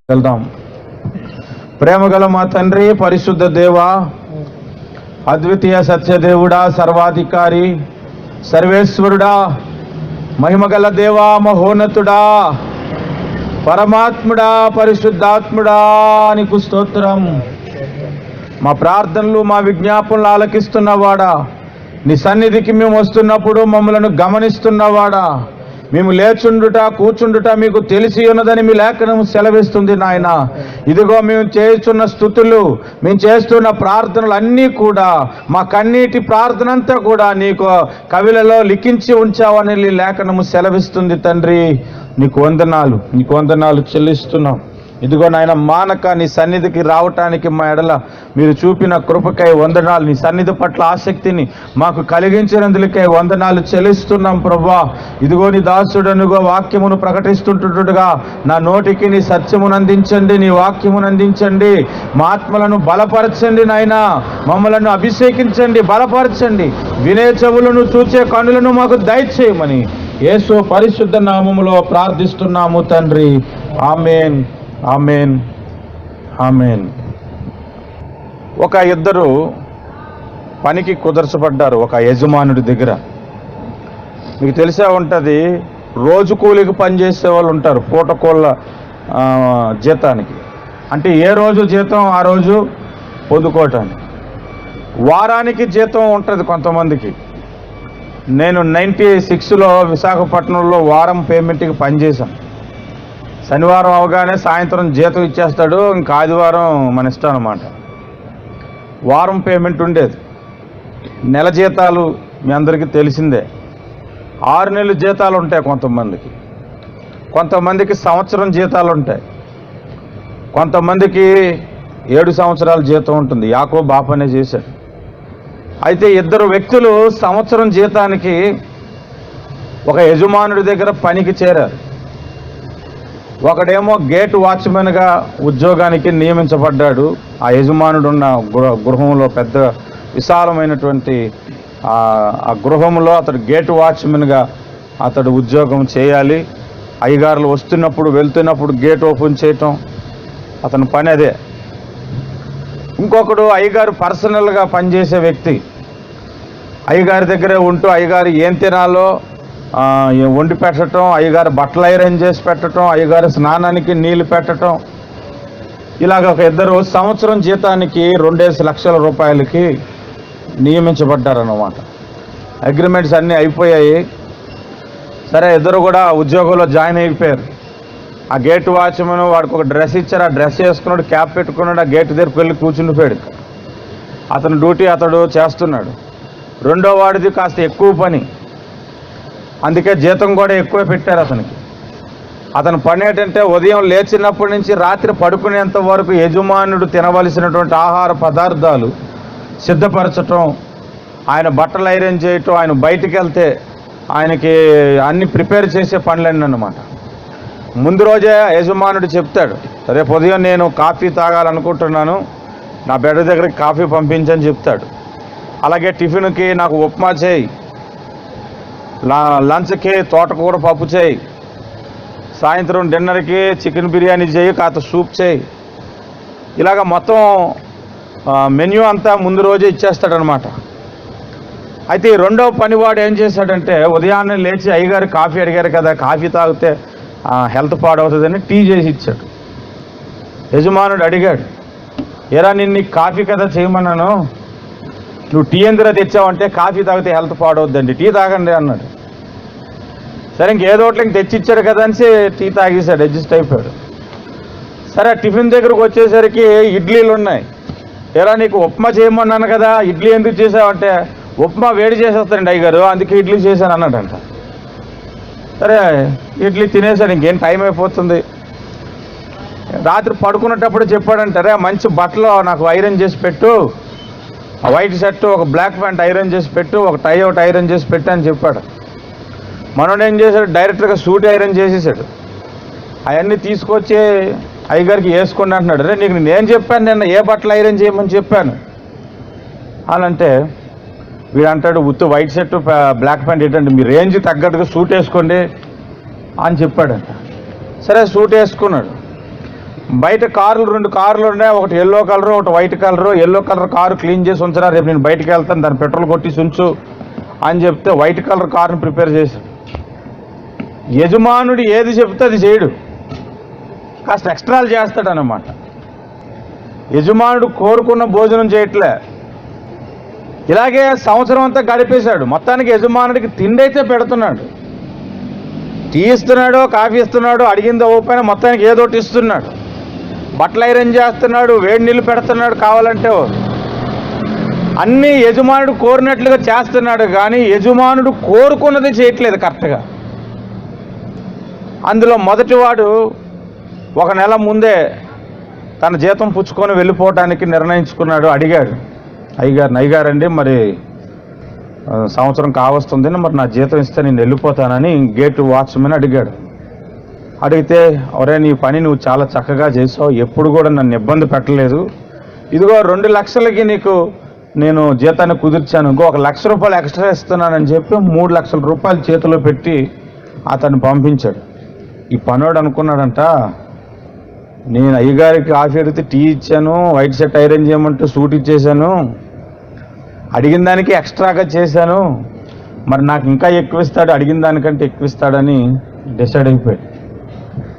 వెళ్దాం. ప్రేమగల మా తండ్రి, పరిశుద్ధ దేవ, అద్వితీయ సత్యదేవుడా, సర్వాధికారి, సర్వేశ్వరుడా, మహిమగల దేవా, మహోన్నతుడా, పరమాత్ముడా, పరిశుద్ధాత్ముడా, నీకు స్తోత్రం. మా ప్రార్థనలు, మా విజ్ఞాపనలు ఆలకిస్తున్నవాడా, నీ సన్నిధికి మేము వస్తున్నప్పుడు మమ్మలను గమనిస్తున్నవాడా, మేము లేచుండుట కూర్చుండుట మీకు తెలిసి ఉన్నదని మీ లేఖనం సెలవిస్తుంది నాయన. ఇదిగో మేము చేస్తున్న స్తుతులు, మేము చేస్తున్న ప్రార్థనలు అన్నీ కూడా, మా కన్నీటి ప్రార్థన అంతా కూడా నీకు కవిలలో లిఖించి ఉంచావని లేఖనము సెలవిస్తుంది తండ్రి. నీకు వందనాలు చెల్లిస్తున్నాం. ఇదిగో నాయన, మానక నీ సన్నిధికి రావటానికి మా ఎడల మీరు చూపిన కృపకై వందనాలు, నీ సన్నిధి పట్ల ఆసక్తిని మాకు కలిగించినందులకై వందనాలు చెల్లిస్తున్నాం ప్రభువా. ఇదిగో నీ దాసుడనుగో వాక్యమును ప్రకటిస్తుంటుగా నా నోటికి నీ సత్యమును అందించండి, నీ వాక్యమును అందించండి, మా ఆత్మలను బలపరచండి నాయన, మమ్మలను అభిషేకించండి, బలపరచండి, వినే చెవులను చూచే కన్నులను మాకు దయచేయమని యేసు పరిశుద్ధ నామములో ప్రార్థిస్తున్నాము తండ్రి. ఆమేన్, ఆమేన్, ఆమేన్. ఒక ఇద్దరు పనికి కుదర్చబడ్డారు ఒక యజమానుడి దగ్గర. మీకు తెలిసే ఉంటుంది, రోజు కూలికి పనిచేసే వాళ్ళు ఉంటారు పూటకోళ్ళ జీతానికి. అంటే ఏ రోజు జీతం ఆ రోజు పొందుకోవటానికి. వారానికి జీతం ఉంటుంది కొంతమందికి. నేను 96లో విశాఖపట్నంలో వారం పేమెంట్కి పనిచేశాను. శనివారం అవగానే సాయంత్రం జీతం ఇచ్చేస్తాడు, ఇంకా ఆదివారం మన ఇష్టం అన్నమాట. వారం పేమెంట్ ఉండేది. నెల జీతాలు మీ అందరికీ తెలిసిందే. 6 నెలల జీతాలు ఉంటాయి కొంతమందికి సంవత్సరం జీతాలు ఉంటాయి, కొంతమందికి 7 సంవత్సరాల జీతం ఉంటుంది. యాకోబు ఆ పనే చేశాడు. అయితే ఇద్దరు వ్యక్తులు సంవత్సరం జీతానికి ఒక యజమానుడి దగ్గర పనికి చేరారు. ఒకడేమో గేట్ వాచ్మెన్గా ఉద్యోగానికి నియమించబడ్డాడు. ఆ యజమానుడు ఉన్న గృహంలో, పెద్ద విశాలమైనటువంటి ఆ గృహంలో అతడు గేట్ వాచ్మెన్గా అతడు ఉద్యోగం చేయాలి. అయ్యగారులు వస్తున్నప్పుడు వెళ్తున్నప్పుడు గేట్ ఓపెన్ చేయటం అతని పని అదే. ఇంకొకడు అయ్యగారు పర్సనల్గా పనిచేసే వ్యక్తి. అయ్యగారి దగ్గరే ఉంటూ అయ్యగారు ఏం తినాలో వండి పెట్టడం, అయ్యగారు బట్టలు ఐరన్ చేసి పెట్టడం, అయ్యగారు స్నానానికి నీళ్లు పెట్టడం, ఇలాగ ఒక ఇద్దరు సంవత్సరం జీతానికి 2 లక్షల రూపాయలకి నియమించబడ్డారన్నమాట. అగ్రిమెంట్స్ అన్నీ అయిపోయాయి. సరే, ఇద్దరు కూడా ఉద్యోగంలో జాయిన్ అయిపోయారు. ఆ గేట్ వాచ్మెన్ వాడికి ఒక డ్రెస్ ఇచ్చారు. ఆ డ్రెస్ వేసుకున్నాడు, క్యాప్ పెట్టుకున్నాడు, ఆ గేట్ దగ్గరికి వెళ్ళి కూర్చుండిపోయాడు. అతని డ్యూటీ అతడు చేస్తున్నాడు. రెండో వాడిది కాస్త ఎక్కువ పని, అందుకే జీతం కూడా ఎక్కువ పెట్టారు అతనికి. అతని పని ఏంటంటే ఉదయం లేచినప్పటి నుంచి రాత్రి పడుకునేంత వరకు యజమానుడు తినవలసినటువంటి ఆహార పదార్థాలు సిద్ధపరచటం, ఆయన బట్టలు ఐరన్ చేయటం, ఆయన బయటికి వెళ్తే ఆయనకి అన్ని ప్రిపేర్ చేసే పనులన్నీ అన్నమాట. ముందు రోజే యజమానుడు చెప్తాడు, రేపు ఉదయం నేను కాఫీ తాగాలనుకుంటున్నాను, నా బెడ్ దగ్గరికి కాఫీ పంపించని చెప్తాడు. అలాగే టిఫిన్కి నాకు ఉప్మా చేయి, లంచ్కి తోటకూర పప్పు చేయి, సాయంత్రం డిన్నర్కి చికెన్ బిర్యానీ చేయి, కాస్త సూప్ చేయి. ఇలాగ మొత్తం మెన్యూ అంతా ముందు రోజే ఇచ్చేస్తాడనమాట. అయితే ఈ రెండవ పనివాడు ఏం చేశాడంటే, ఉదయాన్నే లేచి అయ్యగారు కాఫీ అడిగారు కదా, కాఫీ తాగితే హెల్త్ పాడవుతుందని టీ చేసి ఇచ్చాడు. యజమానుడు అడిగాడు, ఏరా నిన్ను కాఫీ కదా చేయమన్నాను, నువ్వు టీ ఎందుకు తెచ్చావంటే, కాఫీ తాగితే హెల్త్ పాడవద్దండి, టీ తాగండి అన్నాడు. సరే, ఇంకేదో ఒకటి తెచ్చిచ్చాడు కదా అని టీ తాగేశాడు, అడ్జస్ట్ అయిపోయాడు. సరే, టిఫిన్ దగ్గరకు వచ్చేసరికి ఇడ్లీలు ఉన్నాయి. ఏరా నీకు ఉప్మా చేయమన్నాను కదా, ఇడ్లీ ఎందుకు చేసావంటే, ఉప్మా వేడి చేసేస్తానండి అయ్యగారు, అందుకే ఇడ్లీ చేశాను అన్నాడంట. సరే, ఇడ్లీ తినేసాడు, ఇంకేం టైం అయిపోతుంది. రాత్రి పడుకునేటప్పుడు చెప్పాడంటే, రే మంచి బట్టలు నాకు ఐరన్ చేసి పెట్టు, ఆ వైట్ షర్టు, ఒక బ్లాక్ ప్యాంట్ ఐరన్ చేసి పెట్టు, ఒక టై ఒకటి ఐరన్ చేసి పెట్టు అని చెప్పాడు. మనోడు ఏం చేశాడు, డైరెక్ట్గా సూట్ ఐరన్ చేసేసాడు. అవన్నీ తీసుకొచ్చి అయ్యగారికి వేసుకోండి అంటున్నాడు. రే నీకు నేను చెప్పాను నిన్న ఏ బట్టలు ఐరన్ చేయమని చెప్పాను అనంటే, వీడు అంటాడు, ఉత్తు వైట్ షర్టు బ్లాక్ ప్యాంట్ ఏంటంటే మీ రేంజ్ తగ్గట్టుగా సూట్ వేసుకోండి అని చెప్పాడంట. సరే, సూట్ వేసుకున్నాడు. బయట కార్లు 2 కార్లు ఉన్నాయి, ఒకటి ఎల్లో కలరు ఒకటి white colour. Yellow colour car clean చేసి ఉంచరా, రేపు నేను బయటకు వెళ్తాను, దాన్ని పెట్రోల్ కొట్టి ఉంచు అని చెప్తే వైట్ కలర్ కారుని ప్రిపేర్ చేశాడు. యజమానుడు ఏది చెప్తే అది చేయడు, కాస్త ఎక్స్ట్రాలు చేస్తాడనమాట. యజమానుడు కోరుకున్న భోజనం చేయట్లే. ఇలాగే సంవత్సరం అంతా గడిపేశాడు. మొత్తానికి యజమానుడికి తిండి అయితే పెడుతున్నాడు, టీ ఇస్తున్నాడు, కాఫీ ఇస్తున్నాడు, అడిగింది ఓపైన మొత్తానికి ఏదోటి ఇస్తున్నాడు, బట్టలు ఐరన్ చేస్తున్నాడు, వేడి నీళ్ళు పెడుతున్నాడు, కావాలంటే అన్నీ యజమానుడు కోరినట్లుగా చేస్తున్నాడు. కానీ యజమానుడు కోరుకున్నది చేయట్లేదు కరెక్ట్గా. అందులో మొదటివాడు 1 నెల ముందే తన జీతం పుచ్చుకొని వెళ్ళిపోవటానికి నిర్ణయించుకున్నాడు. అడిగాడు అయ్యగారండి, మరి సంవత్సరం కావస్తుంది, మరి నా జీతం ఇస్తే నేను వెళ్ళిపోతానని గేటు వాచ్మెన్ అడిగాడు. అడిగితే, ఒరే నీ పని నువ్వు చాలా చక్కగా చేసావు, ఎప్పుడు కూడా నన్ను ఇబ్బంది పెట్టలేదు, ఇదిగో 2 లక్షలకి నీకు నేను జీతాన్ని కుదిర్చాను, ఇంకో 1 లక్ష రూపాయలు ఎక్స్ట్రా ఇస్తున్నానని చెప్పి 3 లక్షల రూపాయలు చేతిలో పెట్టి అతన్ని పంపించాడు. ఈ పనోడు అనుకున్నాడంట, నేను అయ్యగారికి కాఫీ అడిగితే టీ ఇచ్చాను, వైట్ షర్ట్ ఐరన్ చేయమంటే సూట్ ఇచ్చేసాను, అడిగిన దానికి ఎక్స్ట్రాగా చేశాను, మరి నాకు ఇంకా ఎక్కువ ఇస్తాడు, అడిగిన దానికంటే ఎక్కువ ఇస్తాడని డిసైడ్ అయిపోయాడు.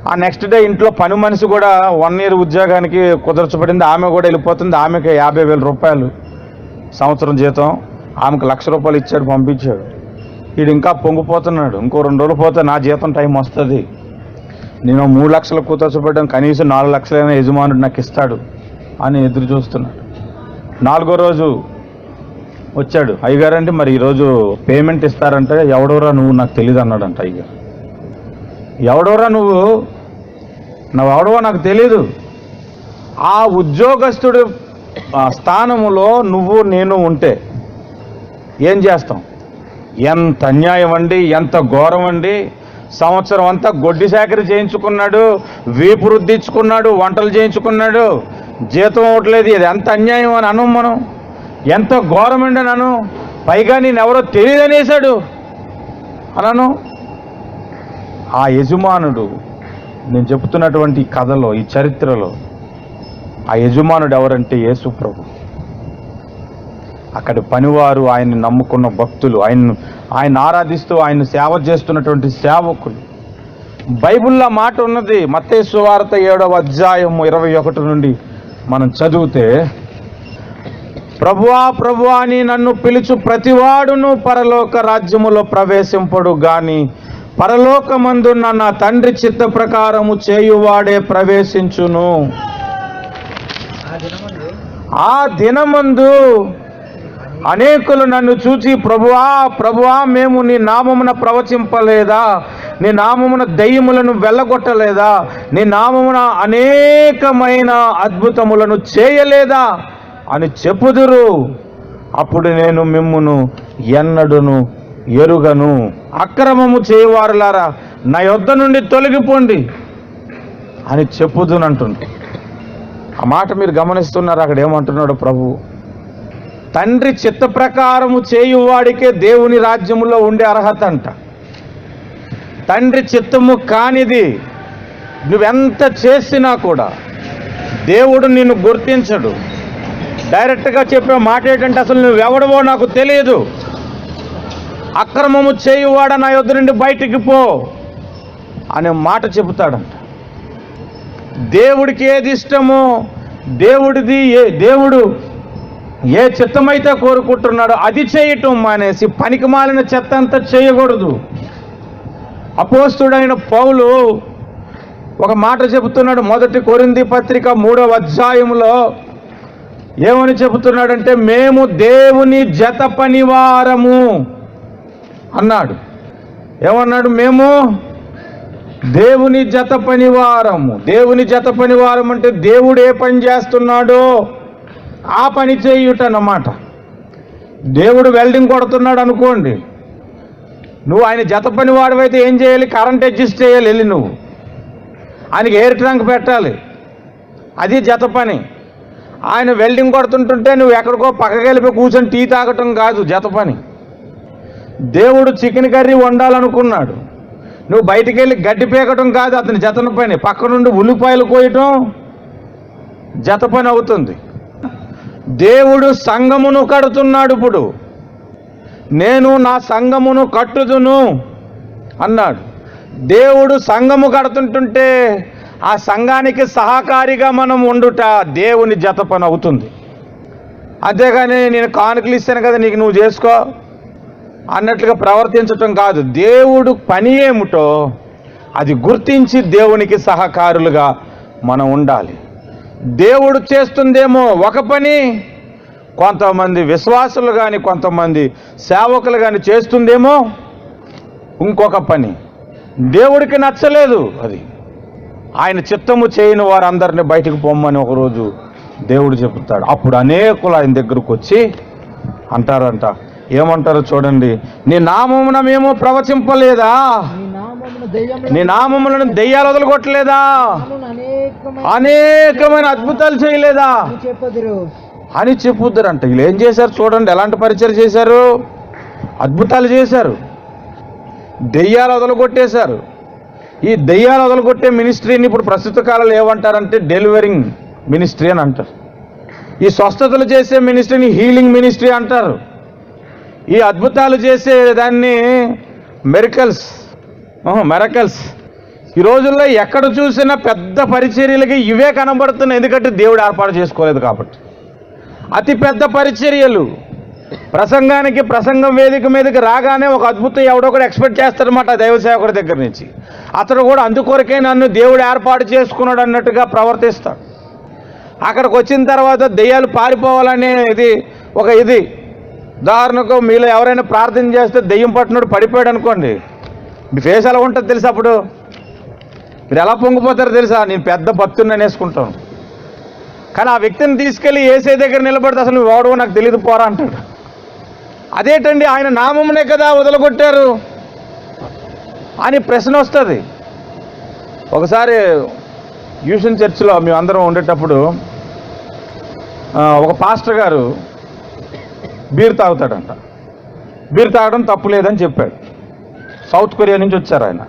ఆ నెక్స్ట్ డే ఇంట్లో పని మనిషి కూడా 1 ఇయర్ ఉద్యోగానికి కుదర్చబడింది, ఆమె కూడా వెళ్ళిపోతుంది. ఆమెకి 50,000 రూపాయలు సంవత్సరం జీతం, ఆమెకు 1 లక్ష రూపాయలు ఇచ్చాడు, పంపించాడు. వీడు ఇంకా పొంగిపోతున్నాడు, ఇంకో 2 రోజులు పోతే నా జీతం టైం వస్తుంది, నేను 3 లక్షలు కుదర్చబడ్డాను, కనీసం 4 లక్షలైనా యజమానుడు నాకు ఇస్తాడు అని ఎదురు చూస్తున్నాడు. 4వ రోజు వచ్చాడు. అయ్యగారంటే మరి ఈరోజు పేమెంట్ ఇస్తారంటే, ఎవడోరా నువ్వు, నాకు తెలియదు అన్నాడంట అయ్యగారు. ఎవడోరా నువ్వు ఎవడో నాకు తెలీదు. ఆ ఉద్యోగస్తుడు స్థానములో నువ్వు నేను ఉంటే ఏం చేస్తాం? ఎంత అన్యాయం అండి, ఎంత ఘోరం అండి. సంవత్సరం అంతా గొడ్డి సేకరి చేయించుకున్నాడు, వీపు రుద్దించుకున్నాడు, వంటలు చేయించుకున్నాడు, జీతం అవ్వట్లేదు, ఇది ఎంత అన్యాయం అని అను. మనం ఎంత ఘోరమండి నన్ను, పైగా నేనెవరో తెలియదనేశాడు అనను. ఆ యజమానుడు, నేను చెప్తున్నటువంటి కథలో, ఈ చరిత్రలో ఆ యజమానుడు ఎవరంటే యేసు ప్రభు. అక్కడి పనివారు, ఆయన్ని నమ్ముకున్న భక్తులు, ఆయన ఆరాధిస్తూ ఆయన సేవ చేస్తున్నటువంటి సేవకులు. బైబిల్లో మాట ఉన్నది, మత్తయి సువార్త 7వ అధ్యాయం 21 నుండి మనం చదివితే, ప్రభువా ప్రభువా అని నన్ను పిలుచు ప్రతివాడును పరలోక రాజ్యములో ప్రవేశింపడు గాని పరలోకమందున్న నా తండ్రి చిత్త ప్రకారము చేయువాడే ప్రవేశించును. ఆ దినమందు అనేకులు నన్ను చూచి, ప్రభువా ప్రభువా మేము నీ నామమున ప్రవచింపలేదా, నీ నామమున దయ్యములను వెళ్ళగొట్టలేదా, నీ నామమున అనేకమైన అద్భుతములను చేయలేదా అని చెప్పుదురు. అప్పుడు నేను మిమ్మును ఎన్నడును ఎరుగను. అక్రమము చేయవారులారా నా యొద్ద నుండి తొలగిపోండి అని చెప్పుదునంటుంది. ఆ మాట మీరు గమనిస్తున్నారు. అక్కడ ఏమంటున్నాడు ప్రభు? తండ్రి చిత్త ప్రకారము చేయువాడికే దేవుని రాజ్యములో ఉండే అర్హత అంట. తండ్రి చిత్తము కానిది నువ్వెంత చేసినా కూడా దేవుడు నిన్ను గుర్తించడు. డైరెక్ట్గా చెప్పే మాట ఏంటంటే, అసలు నువ్వెవడవో నాకు తెలియదు, అక్రమము చేయువాడ నా యొద్ద నుండి బయటికి పో అనే మాట చెబుతాడంట. దేవుడికి ఏది ఇష్టమో, దేవుడు ఏ చిత్తమైతే కోరుకుంటున్నాడో అది చేయటం మానేసి పనికి మాలిన చెత్త అంతా చేయకూడదు. అపోస్తుడైన పౌలు ఒక మాట చెబుతున్నాడు. 1 కొరింథీ పత్రిక 3వ అధ్యాయంలో ఏమని చెబుతున్నాడంటే, మేము దేవుని జత పనివారము అన్నాడు. ఏమన్నాడు? మేము దేవుని జత పనివారము. దేవుని జత పనివారం అంటే దేవుడు ఏ పని చేస్తున్నాడో ఆ పని చేయుట అన్నమాట. దేవుడు వెల్డింగ్ కొడుతున్నాడు అనుకోండి, నువ్వు ఆయన జత పనివాడవైతే ఏం చేయాలి? కరెంట్ అడ్జస్ట్ చేయాలి, వెళ్ళి నువ్వు ఆయనకి ఎయిర్ ట్యాంక్ పెట్టాలి, అది జత పని. ఆయన వెల్డింగ్ కొడుతుంటుంటే నువ్వు ఎక్కడికో పక్కకి వెళ్ళిపోయి కూర్చొని టీ తాగటం కాదు జత పని. దేవుడు చికెన్ కర్రీ వండాలనుకున్నాడు, నువ్వు బయటికి వెళ్ళి గడ్డి పీకటం కాదు అతని జతన పని, పక్క నుండి ఉల్లిపాయలు కోయటం జత పని అవుతుంది. దేవుడు సంఘమును కడుతున్నాడు. ఇప్పుడు నేను నా సంఘమును కట్టుదును అన్నాడు. దేవుడు సంఘము కడుతుంటుంటే ఆ సంఘానికి సహకారిగా మనం ఉండుట దేవుని జత పని అవుతుంది. అంతేగాని నేను కానుకలు ఇస్తాను కదా నీకు నువ్వు చేసుకో అన్నట్లుగా ప్రవర్తించటం కాదు. దేవుడు పని ఏమిటో అది గుర్తించి దేవునికి సహకారులుగా మనం ఉండాలి. దేవుడు చేస్తుందేమో ఒక పని, కొంతమంది విశ్వాసులు కానీ కొంతమంది సేవకులు కానీ చేస్తుందేమో ఇంకొక పని. దేవుడికి నచ్చలేదు అది. ఆయన చిత్తము చేయని వారందరినీ బయటకు పొమ్మని ఒకరోజు దేవుడు చెబుతాడు. అప్పుడు అనేకులు ఆయన దగ్గరకు వచ్చి అంటారంట, ఏమంటారో చూడండి, నీ నామమున మేము ప్రవచింపలేదా, నీ నామములను దెయ్యాలు వదలగొట్టలేదా, అనేకమైన అద్భుతాలు చేయలేదా అని చెప్పుద్దరంట. వీళ్ళు ఏం చేశారు చూడండి, ఎలాంటి పరిచయం చేశారు, అద్భుతాలు చేశారు, దెయ్యాలు వదలగొట్టేశారు. ఈ దెయ్యాలు వదలగొట్టే మినిస్ట్రీని ఇప్పుడు ప్రస్తుత కాలంలో ఏమంటారంటే డెలివరింగ్ మినిస్ట్రీ అని అంటారు. ఈ స్వస్థతలు చేసే మినిస్ట్రీని హీలింగ్ మినిస్ట్రీ అంటారు. ఈ అద్భుతాలు చేసే దాన్ని మెరకల్స్. ఈ రోజుల్లో ఎక్కడ చూసినా పెద్ద పరిచర్యలకి ఇవే కనబడుతున్నాయి. ఎందుకంటే దేవుడు ఏర్పాటు చేసుకోలేదు కాబట్టి. అతి పెద్ద పరిచర్యలు, ప్రసంగానికి ప్రసంగం వేదిక మీదకి రాగానే ఒక అద్భుతం ఎవడో కూడా ఎక్స్పెక్ట్ చేస్తాడనమాట దైవ సేవకుడి దగ్గర నుంచి. అతడు కూడా అందుకొరకే నన్ను దేవుడు ఏర్పాటు చేసుకున్నాడు అన్నట్టుగా ప్రవర్తిస్తాడు. అక్కడికి వచ్చిన తర్వాత దెయ్యాలు పారిపోవాలనే ఇది ఉదాహరణకు మీలో ఎవరైనా ప్రార్థన చేస్తే దెయ్యం పట్టినోడు పడిపోయాడు అనుకోండి, మీ ఫేస్ ఎలా ఉంటుంది తెలుసా? అప్పుడు మీరు ఎలా పొంగిపోతారో తెలుసా? నేను పెద్ద భక్తుని వేసుకుంటాను. కానీ ఆ వ్యక్తిని తీసుకెళ్ళి ఏసే దగ్గర నిలబడితే అసలు నువ్వు వాడవో నాకు తెలియదు పోరా అంటాడు. అదేంటండి ఆయన నామమునే కదా వదలగొట్టారు అని ప్రశ్న వస్తుంది. ఒకసారి యూషన్ చర్చ్లో మేము అందరం ఉండేటప్పుడు ఒక పాస్టర్ గారు బీర్ తాగుతాడంట. బీర్ తాగడం తప్పు లేదని చెప్పాడు. సౌత్ కొరియా నుంచి వచ్చారు ఆయన.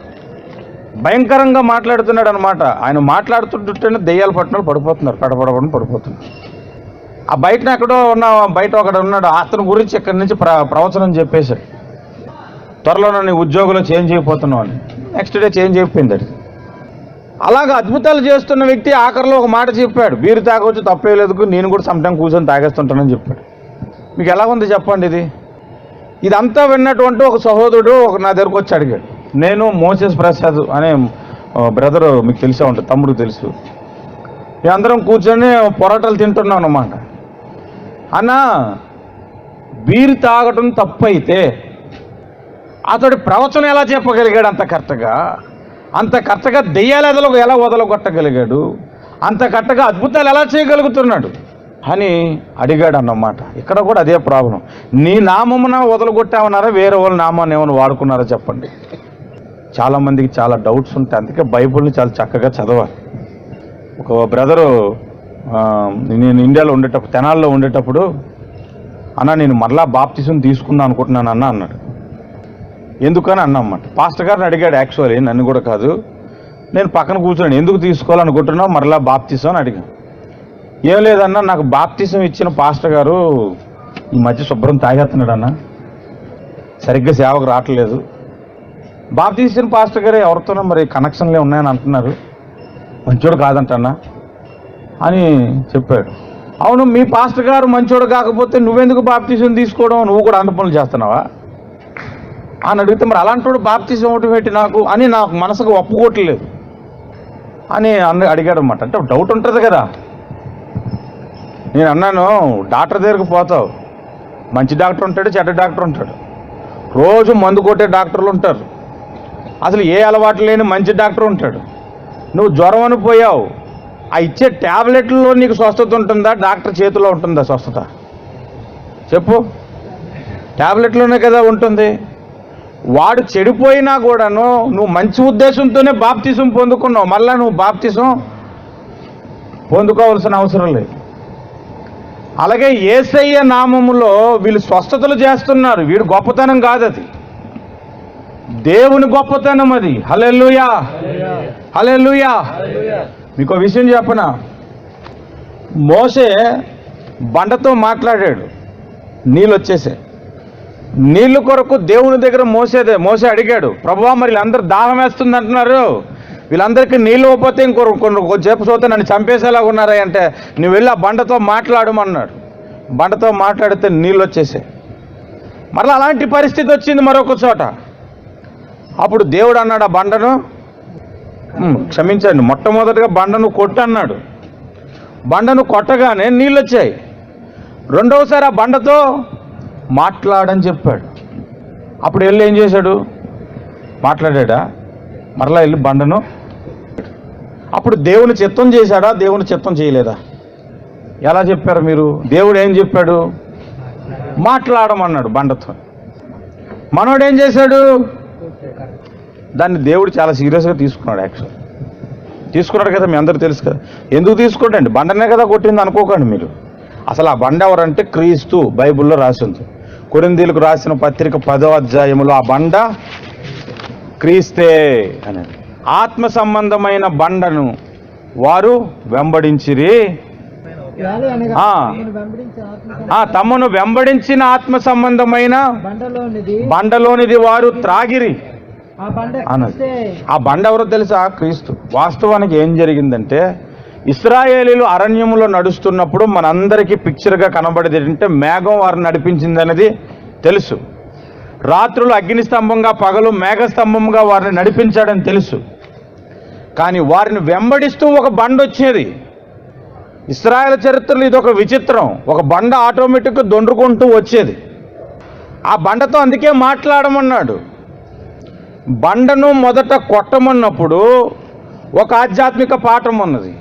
భయంకరంగా మాట్లాడుతున్నాడు అనమాట. ఆయన మాట్లాడుతుంటేనే దెయ్యాలు పట్టిన పడిపోతున్నారు, కడపడబడి పడిపోతున్నారు. ఆ బయటన ఎక్కడో బయట ఒకడు ఉన్నాడు, అతని గురించి ఇక్కడి నుంచి ప్రవచనం చెప్పేశాడు. త్వరలో నీ ఉద్యోగంలో చేంజ్ అయిపోతున్నావు అని. నెక్స్ట్ డే చేంజ్ అయిపోయింది అది. అలాగ అద్భుతాలు చేస్తున్న వ్యక్తి ఆఖరిలో ఒక మాట చెప్పాడు, బీరు తాగవచ్చు తప్పే లేదు, నేను కూడా సమ్టైం కూర్చొని తాగేస్తుంటానని చెప్పాడు. మీకు ఎలా ఉంది చెప్పండి? ఇదంతా విన్నటువంటి ఒక సహోదరుడు నా దగ్గరకు వచ్చి అడిగాడు. నేను మోసెస్ ప్రసాద్ అనే బ్రదరు మీకు తెలిసే ఉంటుంది, తమ్ముడికి తెలుసు. అందరం కూర్చొని పొరాటాలు తింటున్నాం అన్నమాట. అన్న, బీరు తాగటం తప్పైతే అతడు ప్రవచనం ఎలా చెప్పగలిగాడు అంత కరెక్ట్గా దెయ్యాలు ఎలా వదలగొట్టగలిగాడు, అంత కరెక్ట్గా అద్భుతాలు ఎలా చేయగలుగుతున్నాడు అని అడిగాడు అన్నమాట. ఇక్కడ కూడా అదే ప్రాబ్లం. నీ నామమున వదలగొట్టామన్నారా, వేరే వాళ్ళ నామాన్ని ఏమైనా వాడుకున్నారా చెప్పండి? చాలామందికి చాలా డౌట్స్ ఉంటాయి. అందుకే బైబిల్ని చాలా చక్కగా చదవాలి. ఒక బ్రదరు నేను ఇండియాలో ఉండేటప్పుడు, తెనాల్లో ఉండేటప్పుడు, అన్న నేను మరలా బాప్తిసం తీసుకుందాం అనుకుంటున్నాను అన్నాడు. ఎందుకని అన్నమాట. పాస్టర్ గారిని అడిగాడు. యాక్చువల్లీ నన్ను కూడా కాదు, నేను పక్కన కూర్చొని ఎందుకు తీసుకోవాలనుకుంటున్నావు మరలా బాప్తిసం అని అడిగాను. ఏం లేదన్నా, నాకు బాప్తిసం ఇచ్చిన పాస్టర్ గారు ఈ మధ్య శుభ్రం తాగేస్తున్నాడు అన్న, సరిగ్గా సేవకు రావట్లేదు. బాప్తిసం ఇచ్చిన పాస్టర్ గారు ఎవరితోనో మరి కనెక్షన్లే ఉన్నాయని అంటున్నారు, మంచోడు కాదంటన్నా అని చెప్పాడు. అవును, మీ పాస్టర్ గారు మంచోడు కాకపోతే నువ్వెందుకు బాప్తిసం తీసుకోవడం, నువ్వు కూడా అంత పనులు చేస్తున్నావా అని అడిగితే, మరి అలాంటి బాప్తిసం ఒకటి పెట్టి నాకు అని నాకు మనసుకు ఒప్పుకోవట్లేదు అని అడిగాడు అన్నమాట. అంటే డౌట్ ఉంటుంది కదా. నేను అన్నాను, డాక్టర్ దగ్గరికి పోతావు, మంచి డాక్టర్ ఉంటాడు, చెడ్డ డాక్టర్ ఉంటాడు. రోజు మందు కొట్టే డాక్టర్లు ఉంటారు, అసలు ఏ అలవాటు లేని మంచి డాక్టర్ ఉంటాడు. నువ్వు జ్వరం అని పోయావు, ఆ ఇచ్చే ట్యాబ్లెట్లలో నీకు స్వస్థత ఉంటుందా, డాక్టర్ చేతిలో ఉంటుందా స్వస్థత? చెప్పు. ట్యాబ్లెట్లోనే కదా ఉంటుంది. వాడు చెడిపోయినా కూడాను నువ్వు మంచి ఉద్దేశంతోనే బాప్తిసం పొందుకున్నావు, మళ్ళీ నువ్వు బాప్తిసం పొందుకోవాల్సిన అవసరం లేదు. అలాగే యేసయ్య నామములో వీళ్ళు స్వస్థతలు చేస్తున్నారు, వీడు గొప్పతనం కాదు అది. దేవుని గొప్పతనం అది. హల్లెలూయా, హల్లెలూయా. మీకు ఒక విషయం చెప్పనా, మోషే బండతో మాట్లాడాడు, నీళ్ళు వచ్చేసాయి. నీళ్ళు కొరకు దేవుని దగ్గర మోసే అడిగాడు, ప్రభువా మరి వీళ్ళందరూ దాహం వేస్తుంది అంటున్నారు, వీళ్ళందరికీ నీళ్ళు ఇవ్వకపోతే కొంచెంసేపు చూస్తే నన్ను చంపేసేలాగా ఉన్నారా అంటే, నువ్వు వెళ్ళి ఆ బండతో మాట్లాడమన్నాడు. బండతో మాట్లాడితే నీళ్ళు వచ్చేసాయి. మరలా అలాంటి పరిస్థితి వచ్చింది మరొక చోట. అప్పుడు దేవుడు అన్నాడు ఆ బండను, క్షమించండి, మొట్టమొదటిగా బండను కొట్టు అన్నాడు. బండను కొట్టగానే నీళ్ళు వచ్చాయి. రెండవసారి ఆ బండతో మాట్లాడని చెప్పాడు. అప్పుడు వెళ్ళి ఏం చేశాడు, మాట్లాడా, మరలా వెళ్ళి బండను. అప్పుడు దేవుని చిత్తం చేశాడా, దేవుని చిత్తం చేయలేదా? ఎలా చెప్పారు మీరు? దేవుడు ఏం చెప్పాడు, మాట్లాడమన్నాడు బండతో. మనోడు ఏం చేశాడు, దాన్ని దేవుడు చాలా సీరియస్గా తీసుకున్నాడు. యాక్చువల్ తీసుకున్నాడు కదా, మీ అందరూ తెలుసు కదా. ఎందుకు తీసుకోండి, బండనే కదా కొట్టింది అనుకోకండి మీరు. అసలు ఆ బండ ఎవరంటే క్రీస్తు, బైబిల్లో రాసింది. కొరింథీయులకు రాసిన పత్రిక 10వ అధ్యాయములో ఆ బండ క్రీస్తే అనేది. ఆత్మ సంబంధమైన బండను వారు వెంబడించిరి, తమను వెంబడించిన ఆత్మ సంబంధమైన బండలోనిది వారు త్రాగిరి అన్నది. ఆ బండ ఎవరో తెలుసా, క్రీస్తు. వాస్తవానికి ఏం జరిగిందంటే, ఇశ్రాయేలీలు అరణ్యములో నడుస్తున్నప్పుడు మనందరికీ పిక్చర్గా కనబడేది ఏంటంటే, మేఘం వారిని నడిపించింది అనేది తెలుసు. రాత్రులు అగ్నిస్తంభంగా, పగలు మేఘస్తంభంగా వారిని నడిపించాడని తెలుసు. కానీ వారిని వెంబడిస్తూ ఒక బండ వచ్చేది. ఇశ్రాయేలు చరిత్రలో ఇది ఒక విచిత్రం. ఒక బండ ఆటోమేటిక్గా దొండుకుంటూ వచ్చేది. ఆ బండతో అందుకే మాట్లాడమన్నాడు. బండను మొదట కొట్టమన్నప్పుడు ఒక ఆధ్యాత్మిక పాఠం ఉన్నది.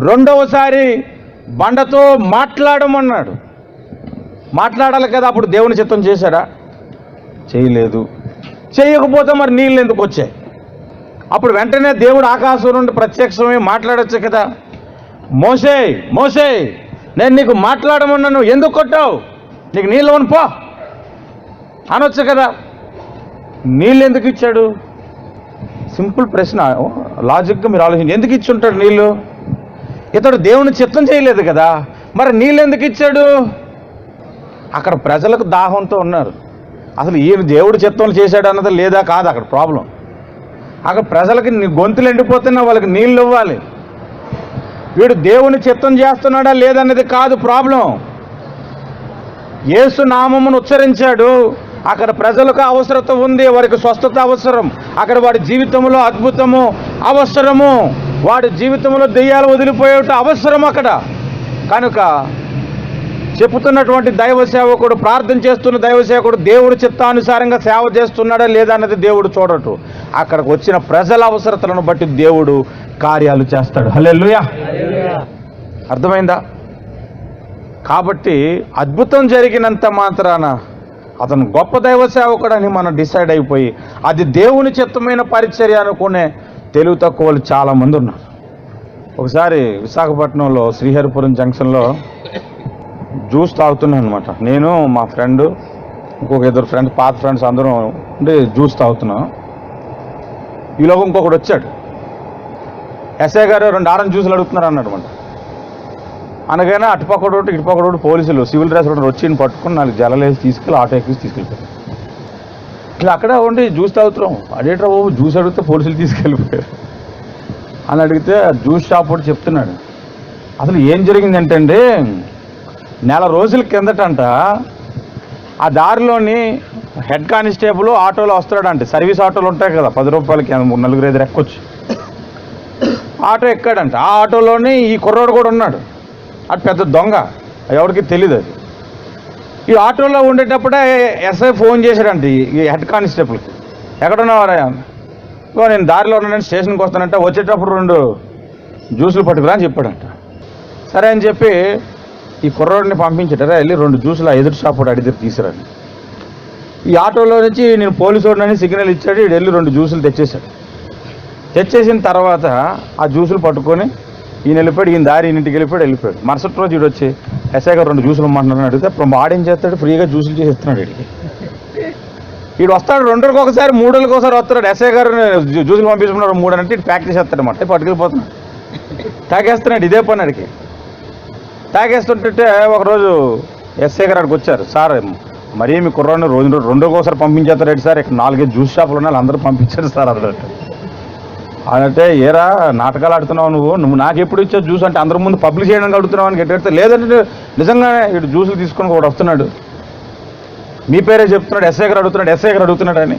రెండవసారి బండతో మాట్లాడమన్నాడు. మాట్లాడాలి కదా. అప్పుడు దేవుని చిత్తం చేశాడా? చేయలేదు. చేయకపోతే మరి నీళ్ళు ఎందుకు వచ్చాయి? అప్పుడు వెంటనే దేవుడు ఆకాశం నుండి ప్రత్యక్షమై మాట్లాడొచ్చు కదా. మోసే మోసే, నేను నీకు మాట్లాడమన్నాను, ఎందుకు కొట్టావు? నీకు నీళ్ళు ఇవ్వను పో అనొచ్చు కదా. నీళ్ళు ఎందుకు ఇచ్చాడు? సింపుల్ ప్రశ్న, లాజిక్గా మీరు ఆలోచించి. ఎందుకు ఇచ్చి ఉంటాడు నీళ్ళు? ఇతడు దేవుని చిత్తం చేయలేదు కదా, మరి నీళ్ళు ఎందుకు ఇచ్చాడు? అక్కడ ప్రజలకు దాహంతో ఉన్నారు. అసలు ఈయన దేవుడు చిత్తం చేశాడు అన్నది లేదా కాదు అక్కడ ప్రాబ్లం. అక్కడ ప్రజలకి గొంతులు ఎండిపోతున్నా వాళ్ళకి నీళ్ళు ఇవ్వాలి. వీడు దేవుని చిత్తం చేస్తున్నాడా లేదన్నది కాదు ప్రాబ్లం. యేసు నామమును ఉచ్చరించాడు, అక్కడ ప్రజలకు అవసరత ఉంది, వారికి స్వస్థత అవసరం, అక్కడ వాడి జీవితంలో అద్భుతము అవసరము, వాడి జీవితంలో దెయ్యాలు వదిలిపోయేట అవసరం అక్కడ. కనుక చెప్పుతున్నటువంటి దైవ సేవకుడు, ప్రార్థన చేస్తున్న దైవ సేవకుడు దేవుడి చిత్తానుసారంగా సేవ చేస్తున్నాడా లేదా అన్నది దేవుడు చూడటు. అక్కడికి వచ్చిన ప్రజల అవసరతలను బట్టి దేవుడు కార్యాలు చేస్తాడు. హల్లెలూయా, అర్థమైందా? కాబట్టి అద్భుతం జరిగినంత మాత్రాన అతను గొప్ప దైవ సేవకుడని మనం డిసైడ్ అయిపోయి అది దేవుని చిత్తమైన పరిచర్య అనుకునే తెలివి తక్కువలు చాలామంది ఉన్నారు. ఒకసారి విశాఖపట్నంలో శ్రీహరిపురం జంక్షన్లో జ్యూస్ తాగుతున్నాను అనమాట. నేను, మా ఫ్రెండ్, ఇంకొక ఇద్దరు ఫ్రెండ్స్, పాత ఫ్రెండ్స్ అందరం ఉండి జ్యూస్ తాగుతున్నాం. ఈలోగా ఇంకొకటి వచ్చాడు. ఎస్ఐ గారు 2 ఆరెంజ్ జ్యూసులు అడుగుతున్నారు అన్నాడు అనమాట. అనగానే అటుపక్కడోటి ఇటుపక్కడోటి పోలీసులు సివిల్ డ్రెస్ వచ్చి పట్టుకుని 4 జలలేసి తీసుకెళ్ళి ఆటో ఎక్కిసి తీసుకెళ్ళిపోయారు. ఇలా అక్కడ ఉండి జ్యూస్ తాగుతున్నాం. అడేట్రా బాబు, జ్యూస్ అడిగితే పోలీసులు తీసుకెళ్ళిపోయారు అని అడిగితే జ్యూస్ షాప్ కూడా చెప్తున్నాడు. అసలు ఏం జరిగిందంటే అండి, 1 నెల రోజుల కిందటంట ఆ దారిలోని హెడ్ కానిస్టేబుల్ ఆటోలో వస్తాడంటే, సర్వీస్ ఆటోలు ఉంటాయి కదా, 10 రూపాయలకి 3 4 5 ఎక్కొచ్చు. ఆటో ఎక్కాడంట. ఆ ఆటోలోని ఈ కుర్రోడు కూడా ఉన్నాడు. అటు పెద్ద దొంగ, ఎవరికి తెలియదు అది. ఈ ఆటోలో ఉండేటప్పుడే ఎస్ఐ ఫోన్ చేశాడంట ఈ హెడ్ కానిస్టేబుల్కి, ఎక్కడున్నావారా? నేను దారిలో ఉన్నాను, స్టేషన్కి వస్తానంటే వచ్చేటప్పుడు 2 జ్యూసులు పట్టుకురా అని చెప్పాడంట. సరే అని చెప్పి ఈ కుర్రోడిని పంపించారా, వెళ్ళి 2 జ్యూసులు ఎదురు షాప్ అడిగితే తీసుకురండి. ఈ ఆటోలో నుంచి నేను పోలీసు వాడిని సిగ్నల్ ఇచ్చాడు. వీడు వెళ్ళి 2 జ్యూసులు తెచ్చేశాడు. తెచ్చేసిన తర్వాత ఆ జ్యూసులు పట్టుకొని ఈయన వెళ్ళిపోయాడు. ఈయన దారి ఇంటికి వెళ్ళిపోయాడు. మరుసటి రోజు వీడు వచ్చి ఎస్ఐ గారు 2 జ్యూసులు ఇమ్మంటున్నారని అడిగితే వాడేం చేస్తాడు, ఫ్రీగా జ్యూసులు చేసి ఇస్తున్నాడు వీడికి. వీడు వస్తాడు 2 రోజులకు ఒకసారి 3 రోజులకు ఒకసారి వస్తాడు. ఎస్ఐ గారు జ్యూసులు పంపించుకున్నారు 3 అంటే ఇటు ప్యాక్ చేసేస్తాడు అన్నమాట. పట్టుకెళ్ళిపోతున్నాడు, తాగేస్తున్నాడు. ఇదే పని అడిగి తాగేస్తుంటే ఒకరోజు ఎస్ఐ గారు అక్కడికి వచ్చారు. సార్ మరీ మీ కుర్రాన్ని 2 రోజులకు ఒకసారి పంపించేస్తాడు సార్, ఇక్కడ 4-5 జ్యూస్ షాపులు ఉన్నాయి, అందరూ పంపించారు సార్ అన్నట్టు. అంటే ఏరా నాటకాలు ఆడుతున్నావు నువ్వు నాకు ఎప్పుడు ఇచ్చా జ్యూస్ అంటే అందరి ముందు పబ్లిక్ చేయడానికి అడుగుతున్నావు అని గట్టి. లేదంటే నిజంగానే ఇటు జ్యూసులు తీసుకొని కూడా వస్తున్నాడు, మీ పేరే చెప్తున్నాడు, ఎస్ఐ గారు అడుగుతున్నాడు అని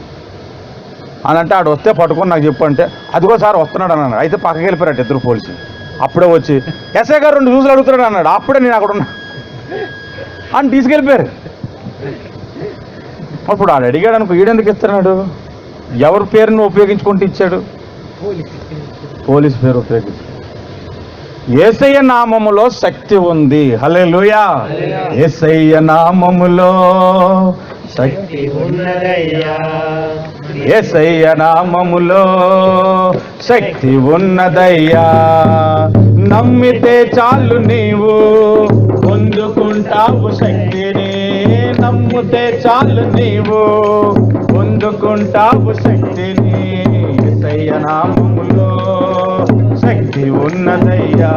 అంటే ఆడు వస్తే పట్టుకొని నాకు చెప్పు అంటే అదిగో సార్ వస్తున్నాడు అన్నాడు. అయితే పక్కకి వెళ్ళిపోయాడు 2 పోలీసులు. అప్పుడే వచ్చి ఎస్ఐ గారు 2 జ్యూసులు అడుగుతున్నాడు అన్నాడు. అప్పుడే నేను అక్కడ ఉన్నా అని తీసుకెళ్ళిపోయారు. అప్పుడు ఆడు అడిగాడు అనుకో, ఈడెందుకు ఇస్తున్నాడు, ఎవరి పేరును ఉపయోగించుకుంటూ ఇచ్చాడు, పోలీస్ పేరు ఉపయోగించి. యేసయ్య నామములో శక్తి ఉంది. హల్లెలూయా. యేసయ్య నామములో శక్తి ఉన్నదయ్యా, యేసయ్య నామములో శక్తి ఉన్నదయ్యా. నమ్మితే చాలు నీవు పొందుకుంటావు శక్తిని, నమ్మితే చాలు నీవు పొందుకుంటావు శక్తిని. యేసయ్య నామములో శక్తి ఉన్నదయ్యా,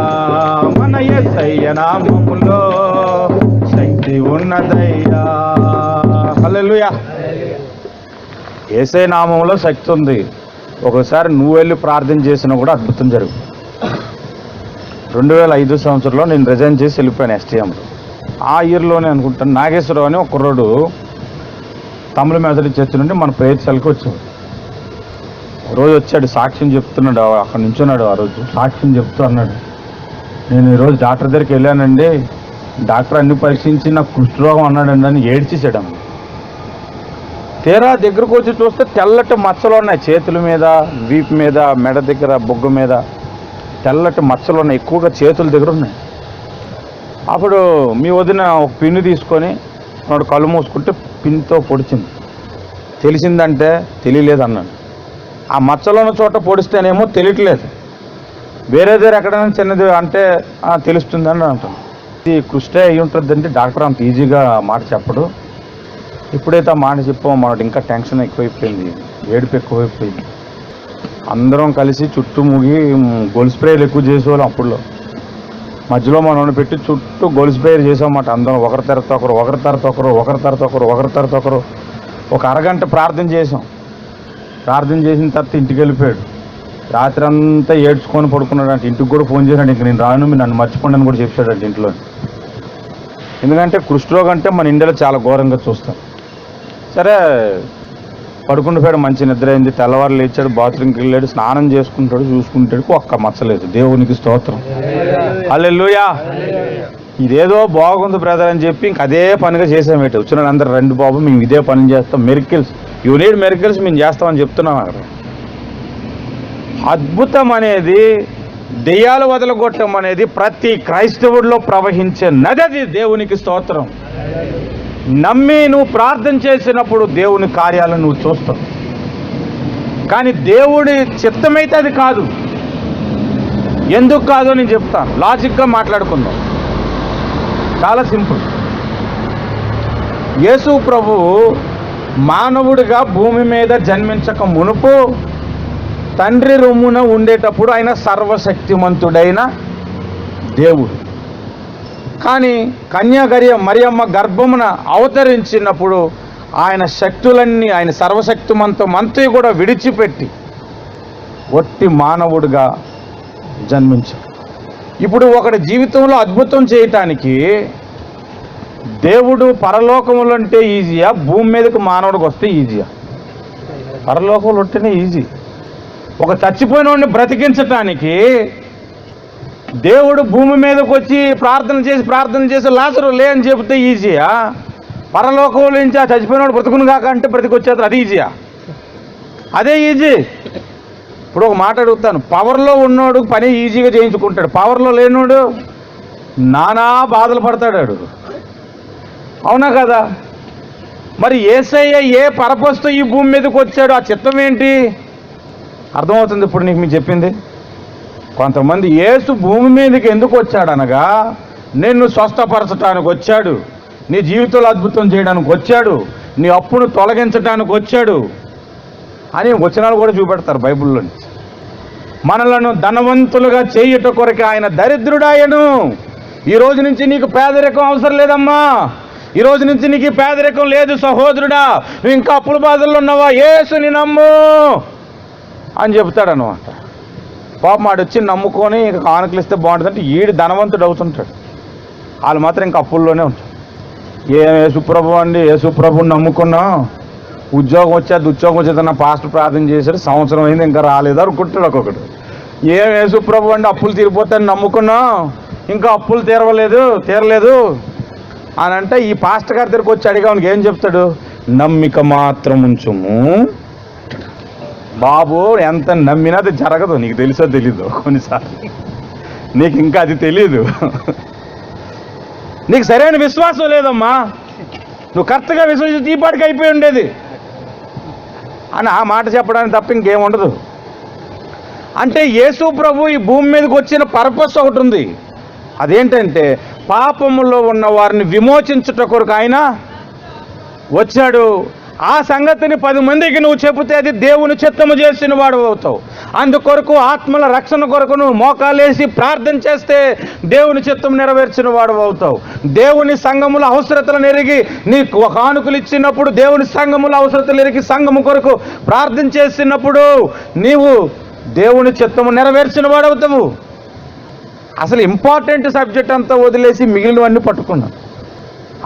మన యేసయ్య నామములో శక్తి ఉన్నదయ్యా. హల్లెలూయా. యేసయ్య నామములో శక్తి ఉంది. ఒకసారి నువ్వు వెళ్ళి ప్రార్థన చేసినా కూడా అద్భుతం జరుగుతుంది. 2005 సంవత్సరంలో నేను రిజైన్ చేసి వెళ్ళిపోయాను ఎస్టీఎంలో. ఆ ఇయర్లోనే అనుకుంటాను నాగేశ్వరరావు అని ఒక కుర్రోడు తమిళ మెదడి చర్చ నుండి మన ప్రేయర్సలకి వచ్చాడు. రోజు వచ్చాడు, సాక్ష్యం చెప్తున్నాడు. అక్కడ నించున్నాడు. ఆ రోజు సాక్ష్యం చెప్తూ అన్నాడు, నేను ఈరోజు డాక్టర్ దగ్గరికి వెళ్ళానండి, డాక్టర్ అన్ని పరీక్షించి నాకు కుష్ఠరోగం అన్నాడండి అని ఏడ్చేసాడమ్మ. తీరా దగ్గరకు వచ్చి చూస్తే తెల్లటి మచ్చలు ఉన్నాయి, చేతుల మీద, వీపు మీద, మెడ దగ్గర, బొగ్గు మీద తెల్లటి మచ్చలు ఉన్నాయి, ఎక్కువగా చేతుల దగ్గర ఉన్నాయి. అప్పుడు మీ వదిన ఒక పిన్ను తీసుకొని వాడు కళ్ళు మూసుకుంటే పిన్తో పొడిచింది. తెలిసిందంటే తెలియలేదు అన్నాడు. ఆ మచ్చలో ఉన్న చోట పొడిస్తేనేమో తెలియట్లేదు, వేరే దగ్గర ఎక్కడైనా చిన్నది అంటే తెలుస్తుందని అంటాను. ఇది కృష్ణే అయి ఉంటుందంటే డాక్టర్ అంత ఈజీగా మాట చెప్పడు. ఎప్పుడైతే ఆ మాట చెప్పామో మనకి ఇంకా టెన్షన్ ఎక్కువైపోయింది, ఏడుపు ఎక్కువైపోయింది. అందరం కలిసి చుట్టూ ముగి గోల్ స్ప్రేలు ఎక్కువ చేసేవాళ్ళం. అప్పుడులో మధ్యలో మనం పెట్టి చుట్టూ గోల్ స్ప్రేయర్ చేసామన్నమాట. అందరం ఒకరి తరత ఒకరు ఒక అరగంట ప్రార్థన చేసాం. ప్రార్థన చేసిన తర్వాత ఇంటికి వెళ్ళిపోయాడు. రాత్రి అంతా ఏడ్చుకొని పడుకున్నాడు. అంటే ఇంటికి కూడా ఫోన్ చేశాడు, ఇంక నేను రాను, మీరు నన్ను మర్చిపోండి అని కూడా చెప్పాడు ఇంట్లో. ఎందుకంటే కుష్ఠరోగం అంటే మన ఇండియాలో చాలా ఘోరంగా చూస్తాం. సరే పడుకుండిపోయాడు, మంచి నిద్ర అయింది. తెల్లవారు లేచాడు, బాత్రూమ్కి వెళ్ళాడు, స్నానం చేసుకుంటాడు, చూసుకుంటాడు, ఒక్క మచ్చలేదు. దేవునికి స్తోత్రం. హల్లెలూయా. ఇదేదో బాగుంది బ్రదర్ అని చెప్పి ఇంక అదే పనిగా చేసామేట. వచ్చిన అందరు రండి బాబు మేము ఇదే పని చేస్తాం, మెరికల్స్, యూ నీడ్ మెరికల్స్ మేము చేస్తామని చెప్తున్నాం. అక్కడ అద్భుతం అనేది, దెయ్యాలు వదలగొట్టం అనేది ప్రతి క్రైస్తవుడిలో ప్రవహించే నది. అది దేవునికి స్తోత్రం. నమ్మి నువ్వు ప్రార్థన చేసినప్పుడు దేవుని కార్యాలను నువ్వు చూస్తావు. కానీ దేవుడి చిత్తమైతే అది కాదు. ఎందుకు కాదో నేను చెప్తాను, లాజిక్గా మాట్లాడుకుందాం. చాలా సింపుల్. యేసు ప్రభు మానవుడిగా భూమి మీద జన్మించక మునుపు తండ్రి రొమ్మున ఉండేటప్పుడు ఆయన సర్వశక్తిమంతుడైన దేవుడు. కానీ కన్యాగర్య మరియమ్మ గర్భమున అవతరించినప్పుడు ఆయన శక్తులన్నీ, ఆయన సర్వశక్తిమంతమంతా కూడా విడిచిపెట్టి ఒట్టి మానవుడిగా జన్మించాడు. ఇప్పుడు ఒకటి జీవితంలో అద్భుతం చేయటానికి దేవుడు పరలోకములు అంటే ఈజీయా, భూమి మీదకి మానవుడికి వస్తే ఈజీయా? పరలోకములు ఉంటేనే ఈజీ. ఒక చచ్చిపోయిన వాడిని బ్రతికించటానికి దేవుడు భూమి మీదకి వచ్చి ప్రార్థన చేసి లాజరు లే అని చెబితే ఈజీయా? పరలోకంలో నుంచి ఆ చచ్చిపోయినవాడు బ్రతుకును కాక అంటే బ్రతికొచ్చేది అది ఈజీయా? అదే ఈజీ. ఇప్పుడు ఒక మాట అడుగుతాను, పవర్లో ఉన్నోడు పని ఈజీగా చేయించుకుంటాడు, పవర్లో లేనోడు నానా బాధలు పడతాడు. అవునా కదా? మరి యేసయ్య ఏ పర్పస్తో ఈ భూమి మీదకి వచ్చాడు, ఆ చిత్తం ఏంటి? అర్థమవుతుంది ఇప్పుడు నీకు మీకు చెప్పింది. కొంతమంది యేసు భూమి మీదకి ఎందుకు వచ్చాడనగా నిన్ను స్వస్థపరచడానికి వచ్చాడు, నీ జీవితంలో అద్భుతం చేయడానికి వచ్చాడు, నీ అప్పును తొలగించడానికి వచ్చాడు అని వచనాలు కూడా చూపెడతారు బైబిల్లో. మనలను ధనవంతులుగా చేయుట కొరకు ఆయన దరిద్రుడాయను. ఈ రోజు నుంచి నీకు పేదరికం అవసరం లేదమ్మా, ఈ రోజు నుంచి నీకు పేదరికం లేదు సహోదరుడా, నువ్వు ఇంకా అప్పుల బాధల్లో ఉన్నావా, యేసుని నమ్ము అని చెప్తాడు అనమాట. పాపం ఆడొచ్చి నమ్ముకొని ఇంకా కానుకలు ఇస్తే బాగుంటుందంటే ఈడు ధనవంతుడు అవుతుంటాడు, వాళ్ళు మాత్రం ఇంకా అప్పుల్లోనే ఉంటారు. యేసుప్రభు అండి, యేసుప్రభుని నమ్ముకున్నాం, ఉద్యోగం వచ్చేదన్న పాస్టర్ ప్రార్థన చేశాడు, సంవత్సరం అయింది ఇంకా రాలేదు అనుకుంటాడు ఒక్కొక్కడు. యేసుప్రభు అండి, అప్పులు తీరిపోతాయని నమ్ముకున్నాం, ఇంకా అప్పులు తీరలేదు అని అంటే ఈ పాస్టర్ గారి దగ్గరికి వచ్చి అడిగానికి ఏం చెప్తాడు, నమ్మిక మాత్రం ఉంచుము. బాబు ఎంత నమ్మినా అది జరగదు, నీకు తెలుసో తెలీదు, కొన్నిసార్లు నీకు ఇంకా అది తెలీదు, నీకు సరైన విశ్వాసం లేదమ్మా, నువ్వు కరెక్ట్గా విశ్వసించి ఈ పాటికి అయిపోయి ఉండేది అని ఆ మాట చెప్పడానికి తప్ప ఇంకేం ఉండదు. అంటే యేసు ప్రభు ఈ భూమి మీదకి వచ్చిన పర్పస్ ఒకటి ఉంది, అదేంటంటే పాపములో ఉన్న వారిని విమోచించుట కొరకు ఆయన వచ్చాడు. ఆ సంగతిని 10 మందికి నువ్వు చెబితే అది దేవుని చిత్తము చేసిన వాడు అవుతావు. అందుకొరకు ఆత్మల రక్షణ కొరకు నువ్వు మోకాలేసి ప్రార్థన చేస్తే దేవుని చిత్తం నెరవేర్చిన వాడు అవుతావు. దేవుని సంఘముల అవసరతలను ఎరిగి నీకు కానుకలు ఇచ్చినప్పుడు, దేవుని సంఘముల అవసరతలు ఎరిగి సంఘము కొరకు ప్రార్థన చేసినప్పుడు నీవు దేవుని చిత్తము నెరవేర్చిన వాడు అవుతావు. అసలు ఇంపార్టెంట్ సబ్జెక్ట్ అంతా వదిలేసి మిగిలినవన్నీ పట్టుకున్నాను.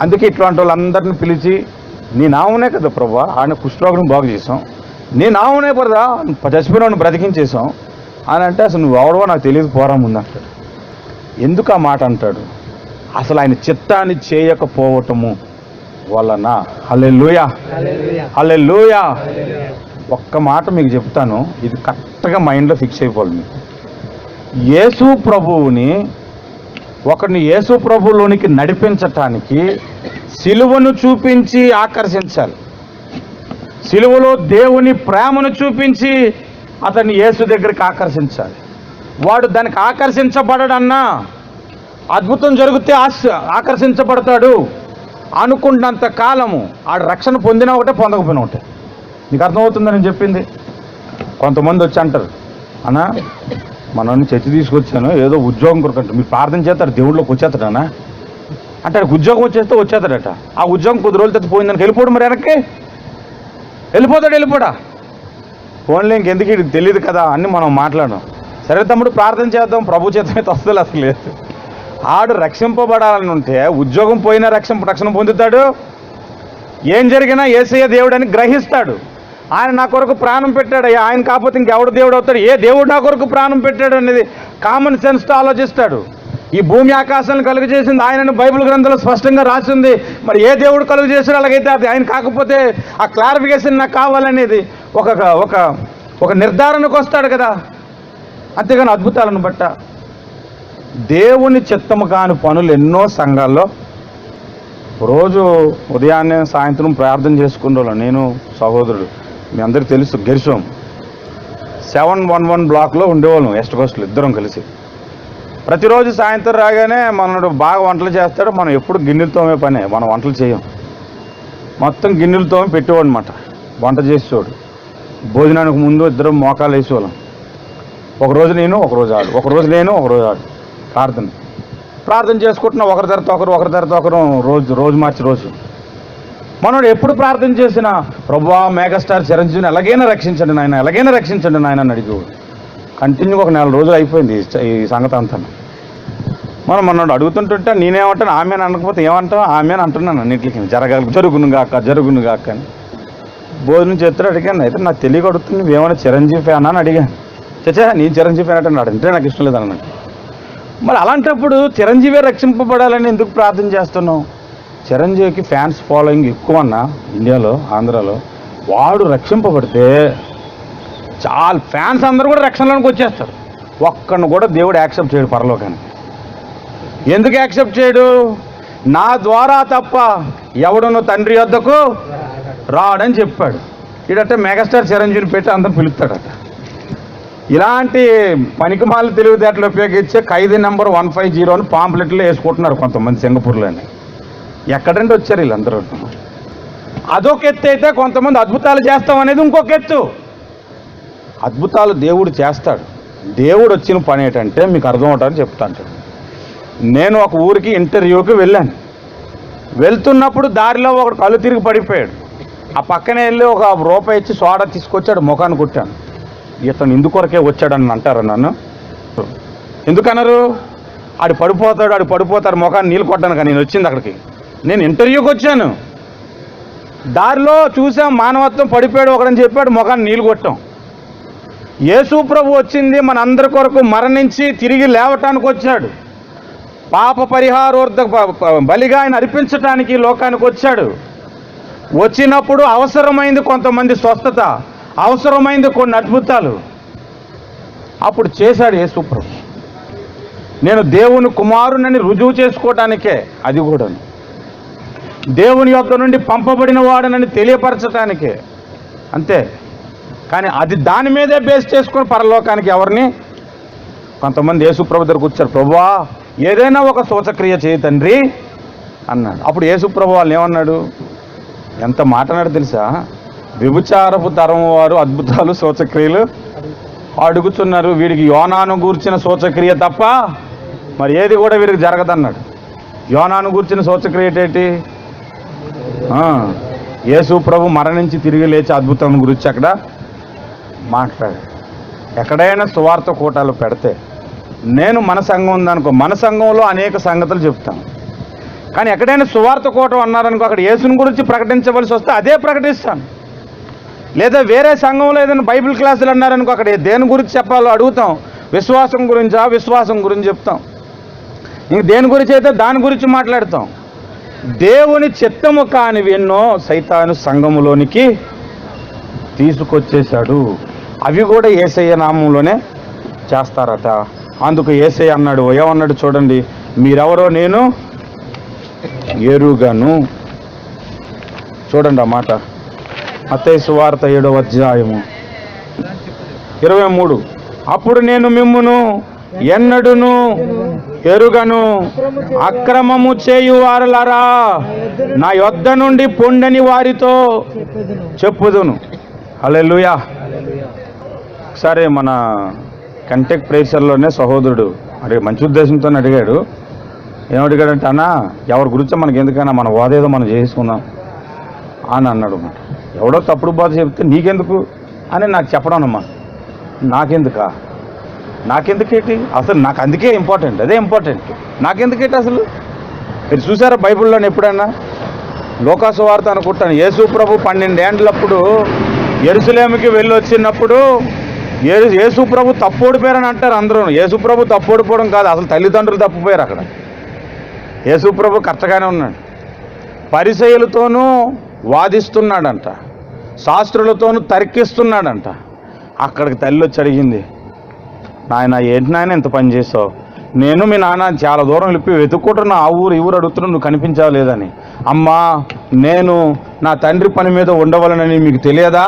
అందుకే ఇట్లాంటి వాళ్ళందరినీ పిలిచి, నీ నామనే కదా ప్రభా ఆయన కుష్ఠరోగిని బాగు చేసాం, నీ నామనే కదా చచ్చిపోయిన బ్రతికించేసాం అని అంటే, అసలు నువ్వు ఎవడవో నాకు తెలియదు పోరా ముందు అంటాడు. ఎందుకు ఆ మాట అంటాడు, అసలు ఆయన చిత్తాన్ని చేయకపోవటము వలన. హల్లెలూయా, హల్లెలూయా. ఒక్క మాట మీకు చెప్తాను, ఇది కరెక్ట్గా మైండ్లో ఫిక్స్ అయిపోవాలి మీకు. యేసు ప్రభువుని ఒకరిని యేసు ప్రభువులోనికి నడిపించటానికి సిలువను చూపించి ఆకర్షించాలి. సిలువలో దేవుని ప్రేమను చూపించి అతన్ని యేసు దగ్గరికి ఆకర్షించాలి. వాడు దానికి ఆకర్షించబడడన్నా, అద్భుతం జరిగితే ఆకర్షించబడతాడు అనుకున్నంత కాలము ఆడు రక్షణ పొందినా ఒకటే, పొందకపోయినా ఒకటే. నీకు అర్థమవుతుందని నేను చెప్పింది. కొంతమంది వచ్చి అంటారు, అన్నా మనల్ని చర్చి తీసుకొచ్చాను ఏదో ఉద్యోగం కొరకంట, మీరు ప్రార్థన చేస్తారు దేవుళ్ళలోకి వచ్చేస్తాడనా అంటే, ఉద్యోగం వచ్చేస్తాడట. ఆ ఉద్యోగం కొద్ది రోజులు తెచ్చిపోయిందానికి వెళ్ళిపోడు, మరి వెనక్కి వెళ్ళిపోడా. ఫోన్లో ఇంకెందుకు ఇది తెలియదు కదా అని మనం మాట్లాడడం. సరే తమ్ముడు ప్రార్థన చేద్దాం, ప్రభు చేతమైతే వస్తుంది. అసలు లేదు, ఆడు రక్షింపబడాలని ఉంటే ఉద్యోగం పోయినా రక్షణ పొందుతాడు, ఏం జరిగినా యేసయ్య దేవుడు అని గ్రహిస్తాడు. ఆయన నా కొరకు ప్రాణం పెట్టాడు, ఆయన కాకపోతే ఇంకెవడు దేవుడు అవుతాడు, ఏ దేవుడు నా కొరకు ప్రాణం పెట్టాడు అనేది కామన్ సెన్స్తో ఆలోచిస్తాడు. ఈ భూమి ఆకాశాలను కలుగు చేసింది ఆయనను బైబిల్ గ్రంథంలో స్పష్టంగా రాసింది. మరి ఏ దేవుడు కలుగు చేశాడు, అలాగైతే అది ఆయన కాకపోతే ఆ క్లారిఫికేషన్ నాకు కావాలనేది ఒక నిర్ధారణకు వస్తాడు కదా. అంతేగాని అద్భుతాలను బట్ట దేవుని చిత్తము కాని పనులు ఎన్నో సంఘాల్లో రోజు ఉదయాన్నే సాయంత్రం ప్రార్థన చేసుకునే వాళ్ళం. నేను సహోదరుడు, మీ అందరికీ తెలుసు, గెరిశోం 711 బ్లాక్లో ఉండేవాళ్ళం, వెస్ట్ కోస్ట్లో ఇద్దరం కలిసి. ప్రతిరోజు సాయంత్రం రాగానే మనడు బాగా వంటలు చేస్తాడు, మనం ఎప్పుడు గిన్నెలతోమే పనే, మనం వంటలు చేయం, మొత్తం గిన్నెలతోమే పెట్టేవాడు అనమాట. వంట చేసేవాడు. భోజనానికి ముందు ఇద్దరం మోకాలు వేసేవాళ్ళం. ఒకరోజు నేను, ఒకరోజు ఆడు, ఒకరోజు నేను, ఒకరోజు ఆడు. ప్రార్థన చేసుకుంటున్నాం, ఒకరి తర్వాత ఒకరు రోజు మార్చి రోజు. మనోడు ఎప్పుడు ప్రార్థన చేసినా ప్రభువా మెగాస్టార్ చిరంజీవిని ఎలాగైనా రక్షించండి నాయన, ఎలాగైనా రక్షించండి నాయన అని అడిగేవాడు. కంటిన్యూగా ఒక 4 రోజులు అయిపోయింది ఈ సంగతి అంతా. మనోడు అడుగుతుంటుంటే నేనేమంటాను, ఆమెను అనకపోతే ఏమంటావు, ఆమెను అంటున్నాను అన్నింటికి, జరుగును గాక అని. భోజనం చేస్తాడు అడిగాను, అయితే నాకు తెలియక అడుగుతుంది, నువ్వేమైనా చిరంజీవి ఫ్యానా అని అడిగాను. చచ్చా నేను చిరంజీవి ఫ్యాన్ అంటే అంటే నాకు ఇష్టం లేదన్నాడు. మరి అలాంటప్పుడు చిరంజీవి రక్షింపబడాలని ఎందుకు ప్రార్థన చేస్తున్నావు? చిరంజీవికి ఫ్యాన్స్ ఫాలోయింగ్ ఎక్కువ అన్న ఇండియాలో, ఆంధ్రాలో. వాడు రక్షింపబడితే చాలా ఫ్యాన్స్ అందరూ కూడా రక్షణలోకి వచ్చేస్తారు. ఒక్కడిని కూడా దేవుడు యాక్సెప్ట్ చేయడు పరలోకానికి. ఎందుకు యాక్సెప్ట్ చేయడు? నా ద్వారా తప్ప ఎవడును తండ్రి వద్దకు రాడని చెప్పాడు. ఇడట మెగాస్టార్ చిరంజీవిని పెట్టి అందరూ పిలుస్తాడట. ఇలాంటి పనికిమాల తెలివితేటలు ఉపయోగించే ఖైదీ నెంబర్ 150 అని పాంప్లెట్లో వేసుకుంటున్నారు కొంతమంది సింగపూర్లోని. ఎక్కడంటే వచ్చారు వీళ్ళందరూ. అదొక ఎత్తు అయితే, కొంతమంది అద్భుతాలు చేస్తాం అనేది ఇంకొక ఎత్తు. అద్భుతాలు దేవుడు చేస్తాడు. దేవుడు వచ్చిన పని ఏంటంటే మీకు అర్థం అవుతారని చెప్తాను. నేను ఒక ఊరికి ఇంటర్వ్యూకి వెళ్ళాను. వెళ్తున్నప్పుడు దారిలో ఒకడు కళ్ళు తిరిగి పడిపోయాడు. ఆ పక్కనే వెళ్ళి ఒక రూపాయి ఇచ్చి సోడా తీసుకొచ్చాడు, ముఖాన్ని కొట్టాను. ఇతను ఇందుకొరకే వచ్చాడని అంటారు నన్ను. ఎందుకన్నారు? ఆడు పడిపోతాడు ముఖాన్ని నీళ్ళు కొట్టాను. కానీ నేను వచ్చింది అక్కడికి, నేను ఇంటర్వ్యూకి వచ్చాను. దారిలో చూసాం మానవత్వం, పడిపోయాడు ఒకడని చెప్పాడు, ముఖాన్ని నీళ్ళు కొట్టాం. యేసు ప్రభు వచ్చింది మన అందరి కొరకు మరణించి తిరిగి లేవటానికి వచ్చాడు. పాప పరిహారార్థ బలిగా ఆయన అర్పించటానికి లోకానికి వచ్చాడు. వచ్చినప్పుడు అవసరమైంది కొంతమంది స్వస్థత, అవసరమైంది కొన్ని అద్భుతాలు అప్పుడు చేశాడు యేసు ప్రభు. నేను దేవుని కుమారునని రుజువు చేసుకోవటానికే, అది కూడా దేవుని యొద్ద నుండి పంపబడిన వాడనని తెలియపరచటానికే, అంతే. కానీ అది దాని మీదే బేస్ చేసుకొని పరలోకానికి ఎవరిని, కొంతమంది యేసు ప్రభు దగ్గరకు వచ్చారు. ప్రభువా ఏదైనా ఒక సూచక్రియ చేయి తండ్రి అన్నాడు. అప్పుడు యేసు ప్రభు వాళ్ళు ఏమన్నాడు? ఎంత మాట అన్నాడు తెలుసా? వ్యభిచారపు తరం వారు అద్భుతాలు సూచక్రియలు అడుగుతున్నారు, వీడికి యోనాను గూర్చిన సూచక్రియ తప్ప మరి ఏది కూడా వీరికి జరగదన్నాడు. యోనాను గూర్చిన సూచక్రియ ఏంటి? యేసు ప్రభు మరణించి తిరిగి లేచి అద్భుతం గురించి అక్కడ మాట్లాడు. ఎక్కడైనా సువార్త కూటాలు పెడితే, నేను మన సంఘం ఉందనుకో, మన సంఘంలో అనేక సంగతులు చెప్తాను. కానీ ఎక్కడైనా సువార్త కూటం అన్నారనుకో, అక్కడ యేసుని గురించి ప్రకటించవలసి వస్తే అదే ప్రకటిస్తాను. లేదా వేరే సంఘంలో ఏదైనా బైబిల్ క్లాసులు అన్నారనుకో, అక్కడ దేని గురించి చెప్పాలో అడుగుతాం. విశ్వాసం గురించి చెప్తాం. ఇంక దేని గురించి అయితే దాని గురించి మాట్లాడతాం. దేవుని చిత్తము కానివి ఎన్నో సైతాను సంఘములోనికి తీసుకొచ్చేశాడు. అవి కూడా యేసయ్య నామంలోనే చేస్తారట. అందుకు యేసయ్య అన్నాడు, ఏమన్నాడు చూడండి, మీరెవరో నేను ఎరుగను. చూడండి ఆ మాట, మత్తయి సువార్త 7వ అధ్యాయము 23. అప్పుడు నేను మిమ్మును ఎన్నడును ఎరుగను, అక్రమము చేయువారలారా నా యొద్ద నుండి పొండని వారితో చెప్పుదును. హల్లెలూయా. సరే, మన కంటెక్ట్ ప్రేసర్లోనే సహోదరుడు అడిగి మంచి ఉద్దేశంతో అడిగాడు. ఏమడిగాడంటే, అన్నా ఎవరి గురించో మనకి ఎందుకైనా, మన వాదేదో మనం చేసుకుందాం అని అన్నాడు. ఎవడో తప్పుడు బాధ చెప్తే నీకెందుకు అని నాకు చెప్పడం అమ్మా. నాకెందుకేంటి అసలు? నాకు అందుకే ఇంపార్టెంట్, అదే ఇంపార్టెంట్. నాకెందుకేంటి అసలు? మీరు చూసారా బైబిల్లోని ఎప్పుడైనా? లోకాసు వార్త అనుకుంటాను, యేసు ప్రభు 12 ఏండ్లప్పుడు యెరూషలేముకి వెళ్ళి వచ్చినప్పుడు యేసు ప్రభు తప్పోడిపోయారని అంటారు అందరూ. యేసు ప్రభు తప్పోడిపోవడం కాదు, అసలు తల్లిదండ్రులు తప్పిపోయారు. అక్కడ యేసు ప్రభు కరెక్ట్గానే ఉన్నాడు. పరిసయ్యులతోనూ వాదిస్తున్నాడంట, శాస్త్రులతోనూ తర్కిస్తున్నాడంట. అక్కడికి తల్లి వచ్చి అడిగింది, నాయన ఏంటి నాయన ఇంత పని చేసావు? నేను మీ నాన్న చాలా దూరం వెళ్ళి వెతుక్కుంటున్నా, ఆ ఊరు ఈ ఊరు అడుగుతున్నా, నువ్వు కనిపించావు లేదని. అమ్మా, నేను నా తండ్రి పని మీద ఉండవలనని మీకు తెలియదా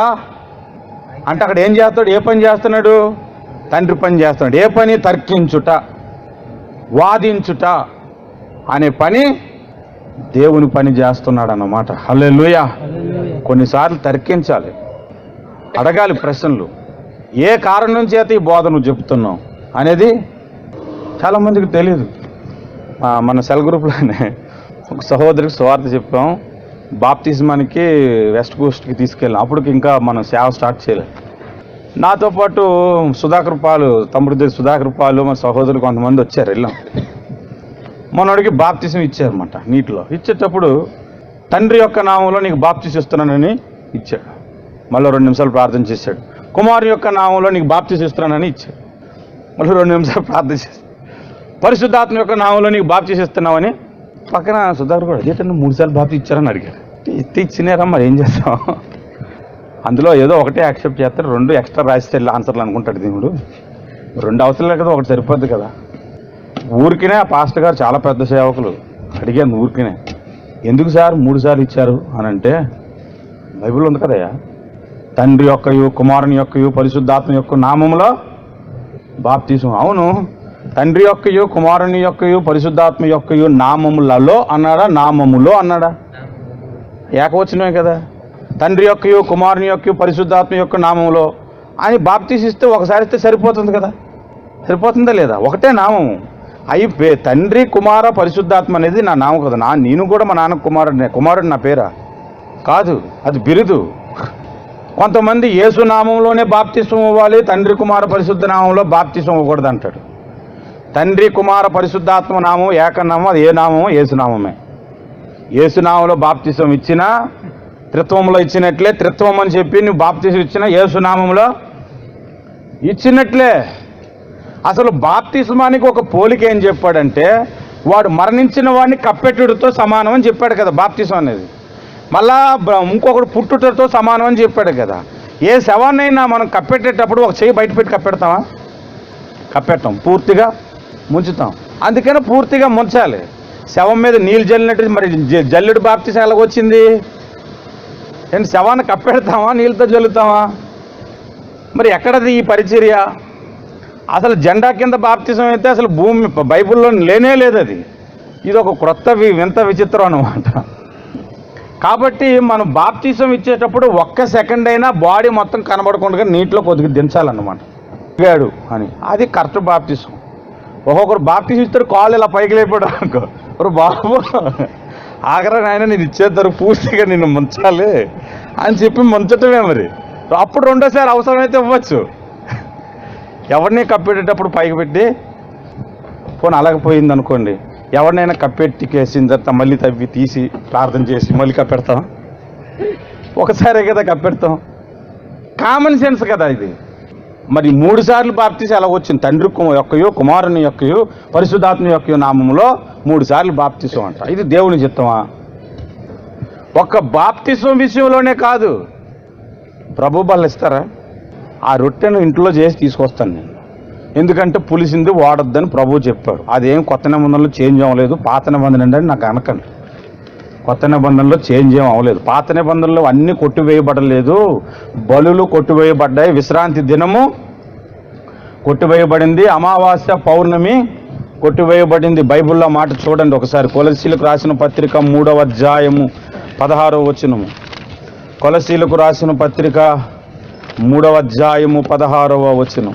అంటే, అక్కడ ఏం చేస్తాడు? ఏ పని చేస్తున్నాడు? తండ్రి పని చేస్తున్నాడు. ఏ పని? తర్కించుట, వాదించుట అనే పని దేవుని పని చేస్తున్నాడు అన్నమాట. హల్లెలూయా. కొన్నిసార్లు తర్కించాలి, అడగాలి ప్రశ్నలు. ఏ కారణం చేత ఈ బోధ నువ్వు చెప్తున్నావు అనేది చాలామందికి తెలియదు. మన సెల్ గ్రూప్లోనే ఒక సహోదరికి సువార్త చెప్పాం. బాప్తిజమానికి వెస్ట్ కోస్ట్కి తీసుకెళ్ళాం. అప్పటికి ఇంకా మనం సేవ స్టార్ట్ చేయలేదు. నాతో పాటు సుధాకర్ పాలు, తమ్ముడి సుధాకర్ పాలు, మన సహోదరులు కొంతమంది వచ్చారు. వెళ్ళాం. మనోడికి బాప్తిజం ఇచ్చారన్నమాట. నీటిలో ఇచ్చేటప్పుడు తండ్రి యొక్క నామంలో నీకు బాప్తిజం ఇస్తున్నానని ఇచ్చాడు. మళ్ళీ 2 నిమిషాలు ప్రార్థన చేశాడు. కుమారు యొక్క నామంలో నీకు బాప్తిజం ఇస్తున్నానని ఇచ్చాడు. మళ్ళీ 2 నిమిషాలు ప్రార్థన చేశాడు. పరిశుద్ధాత్మ యొక్క నామంలో నీకు బాప్తిజం ఇస్తున్నావని పక్కన సుధాకర్ కూడా అదేటంటే 3 సార్లు బాప్తిజం ఇచ్చారని అడిగాడు. ఇచ్చినారా, మరి ఏం చేస్తాం? అందులో ఏదో ఒకటే యాక్సెప్ట్ చేస్తారు, 2 ఎక్స్ట్రా రాస్తే ఆన్సర్లు అనుకుంటాడు దేవుడు. 2 అవసరం లేదు కదా, ఒకటి సరిపోద్ది కదా. ఊరికినే ఆ పాస్టర్ గారు చాలా పెద్ద సేవకులు అడిగాను. ఊరికినే ఎందుకు సార్ 3 సార్లు ఇచ్చారు అని అంటే, బైబిల్ ఉంది కదయ్యా, తండ్రి యొక్కయు కుమారుని యొక్కయు పరిశుద్ధాత్మ యొక్క నామములో బాప్తిజం. అవును, తండ్రి యొక్కయు కుమారుని యొక్కయు పరిశుద్ధాత్మ యొక్కయు నామములలో అన్నాడా, నామములో అన్నాడా? ఏకవచనమే కదా. తండ్రి యొక్కయు కుమారుని యొక్క పరిశుద్ధాత్మ యొక్క నామంలో అని బాప్తీసం ఇస్తే ఒకసారి ఇస్తే సరిపోతుంది కదా. సరిపోతుందా లేదా? ఒకటే నామము. తండ్రి కుమార పరిశుద్ధాత్మ అనేది నా నామం కదా. నేను కూడా మా నాన్న కుమారుడు నా పేరా కాదు, అది బిరుదు. కొంతమంది యేసు నామంలోనే బాప్తీసం ఇవ్వాలి, తండ్రి కుమార పరిశుద్ధ నామంలో బాప్తీసం ఇవ్వకూడదు అంటాడు. తండ్రి కుమార పరిశుద్ధాత్మ నామం ఏకనామం, అది ఏ నామమో యేసునామమే. యేసునామంలో బాప్తీసం ఇచ్చినా త్రిత్వంలో ఇచ్చినట్లే, త్రిత్వం అని చెప్పి నువ్వు బాప్తీసం ఇచ్చినా యేసునామంలో ఇచ్చినట్లే. అసలు బాప్తిస్మానికి ఒక పోలిక ఏం చెప్పాడంటే, వాడు మరణించిన వాడిని కప్పెట్టుడితో సమానం అని చెప్పాడు కదా బాప్తిసం అనేది. మళ్ళా ఇంకొకడు పుట్టుటతో సమానం అని చెప్పాడు కదా. ఏ శవాన్నైనా మనం కప్పెట్టేటప్పుడు ఒక చెయ్యి బయట పెట్టి కప్పెడతామా? కప్పెట్టాం, పూర్తిగా ముంచుతాం. అందుకని పూర్తిగా ముంచాలి. శవం మీద నీళ్ళు జల్లినట్టు మరి జల్లుడు బాప్తిసం ఎలాగొచ్చింది? ఏంటి, శవాన్ని కప్పెడతామా నీళ్ళతో జల్లుతామా? మరి ఎక్కడది ఈ పరిచర్య? అసలు జెండా కింద బాప్తిసం అయితే అసలు భూమి బైబిల్లో లేనే లేదు. అది ఇది ఒక క్రొత్త వింత విచిత్రం అన్నమాట. కాబట్టి మనం బాప్తిసం ఇచ్చేటప్పుడు ఒక్క సెకండ్ అయినా బాడీ మొత్తం కనబడకుండా నీటిలో కొద్దిగా దించాలన్నమాట. గాడు అని అది కరెక్ట్ బాప్తిసం. ఒక్కొక్కరు బాప్తిసం ఇస్తారు, కాళ్ళు ఇలా పైకి లేపాడు అనుకో, ఒక బాబు ఆఖరా నాయన నేను ఇచ్చేద్దరు పూర్తిగా నిన్ను ముంచాలి అని చెప్పి ముంచటమే. మరి అప్పుడు రెండోసారి అవసరమైతే ఇవ్వచ్చు. ఎవరిని కప్పెట్టేటప్పుడు పైకి పెట్టి పోనీ అలాగపోయింది అనుకోండి, ఎవరినైనా కప్పెట్టికేసిన తర్వాత మళ్ళీ తవ్వి తీసి ప్రార్థన చేసి మళ్ళీ కప్పెడతాం? ఒకసారే కదా కప్పెడతాం. కామన్ సెన్స్ కదా ఇది. మరి 3 సార్లు బాప్తీసం ఎలా వచ్చింది? తండ్రి యొక్కయో కుమారుని యొక్కయో పరిశుద్ధాత్మ యొక్క నామంలో 3 సార్లు బాప్తీసం అంట. ఇది దేవుని చిత్తమా? ఒక్క బాప్తీసం విషయంలోనే కాదు, ప్రభు బల్ల ఇస్తారా? ఆ రొట్టెను ఇంట్లో చేసి తీసుకొస్తాను నేను, ఎందుకంటే పులిసింది వాడొద్దని ప్రభువు చెప్పాడు. అదేం కొత్త నిబంధనలో చేంజ్ అవ్వలేదు. పాత నిబంధన అంటే నాకు అనకండి, కొత్త నిబంధనలో చేంజ్ ఏం అవ్వలేదు. పాత నిబంధనలో అన్నీ కొట్టివేయబడలేదు, బలులు కొట్టివేయబడ్డాయి, విశ్రాంతి దినము కొట్టివేయబడింది, అమావాస్య పౌర్ణమి కొట్టివేయబడింది. బైబిల్లో మాట చూడండి ఒకసారి. కొలసీలకు రాసిన పత్రిక 3వ అధ్యాయము 16వ వచనము. కొలసీలకు రాసిన పత్రిక 3వ అధ్యాయము 16వ వచనం,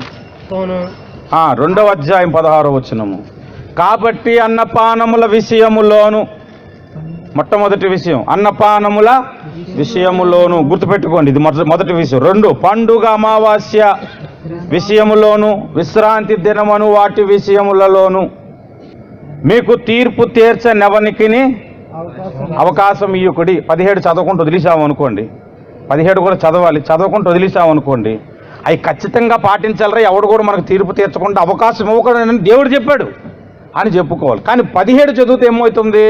2వ అధ్యాయం 16వ వచనము. కాబట్టి అన్నపానముల విషయములోను, మొట్టమొదటి విషయం అన్నపానముల విషయములోను, గుర్తుపెట్టుకోండి, ఇది మొదటి విషయం. 2 పండుగ అమావాస్య విషయములోను, విశ్రాంతి దినమను వాటి విషయములలోను మీకు తీర్పు తీర్చనెవనికిని అవకాశం ఇయ్యకుడి. 17 చదవకుండా వదిలేసాము అనుకోండి, 17 కూడా చదవాలి, చదవకుండా వదిలేసాము అనుకోండి, అవి ఖచ్చితంగా పాటించాలరా, ఎవడు కూడా మనకు తీర్పు తీర్చకుండా అవకాశం ఇవ్వకూడదని దేవుడు చెప్పాడు అని చెప్పుకోవాలి. కానీ 17 చదివితే ఏమవుతుంది?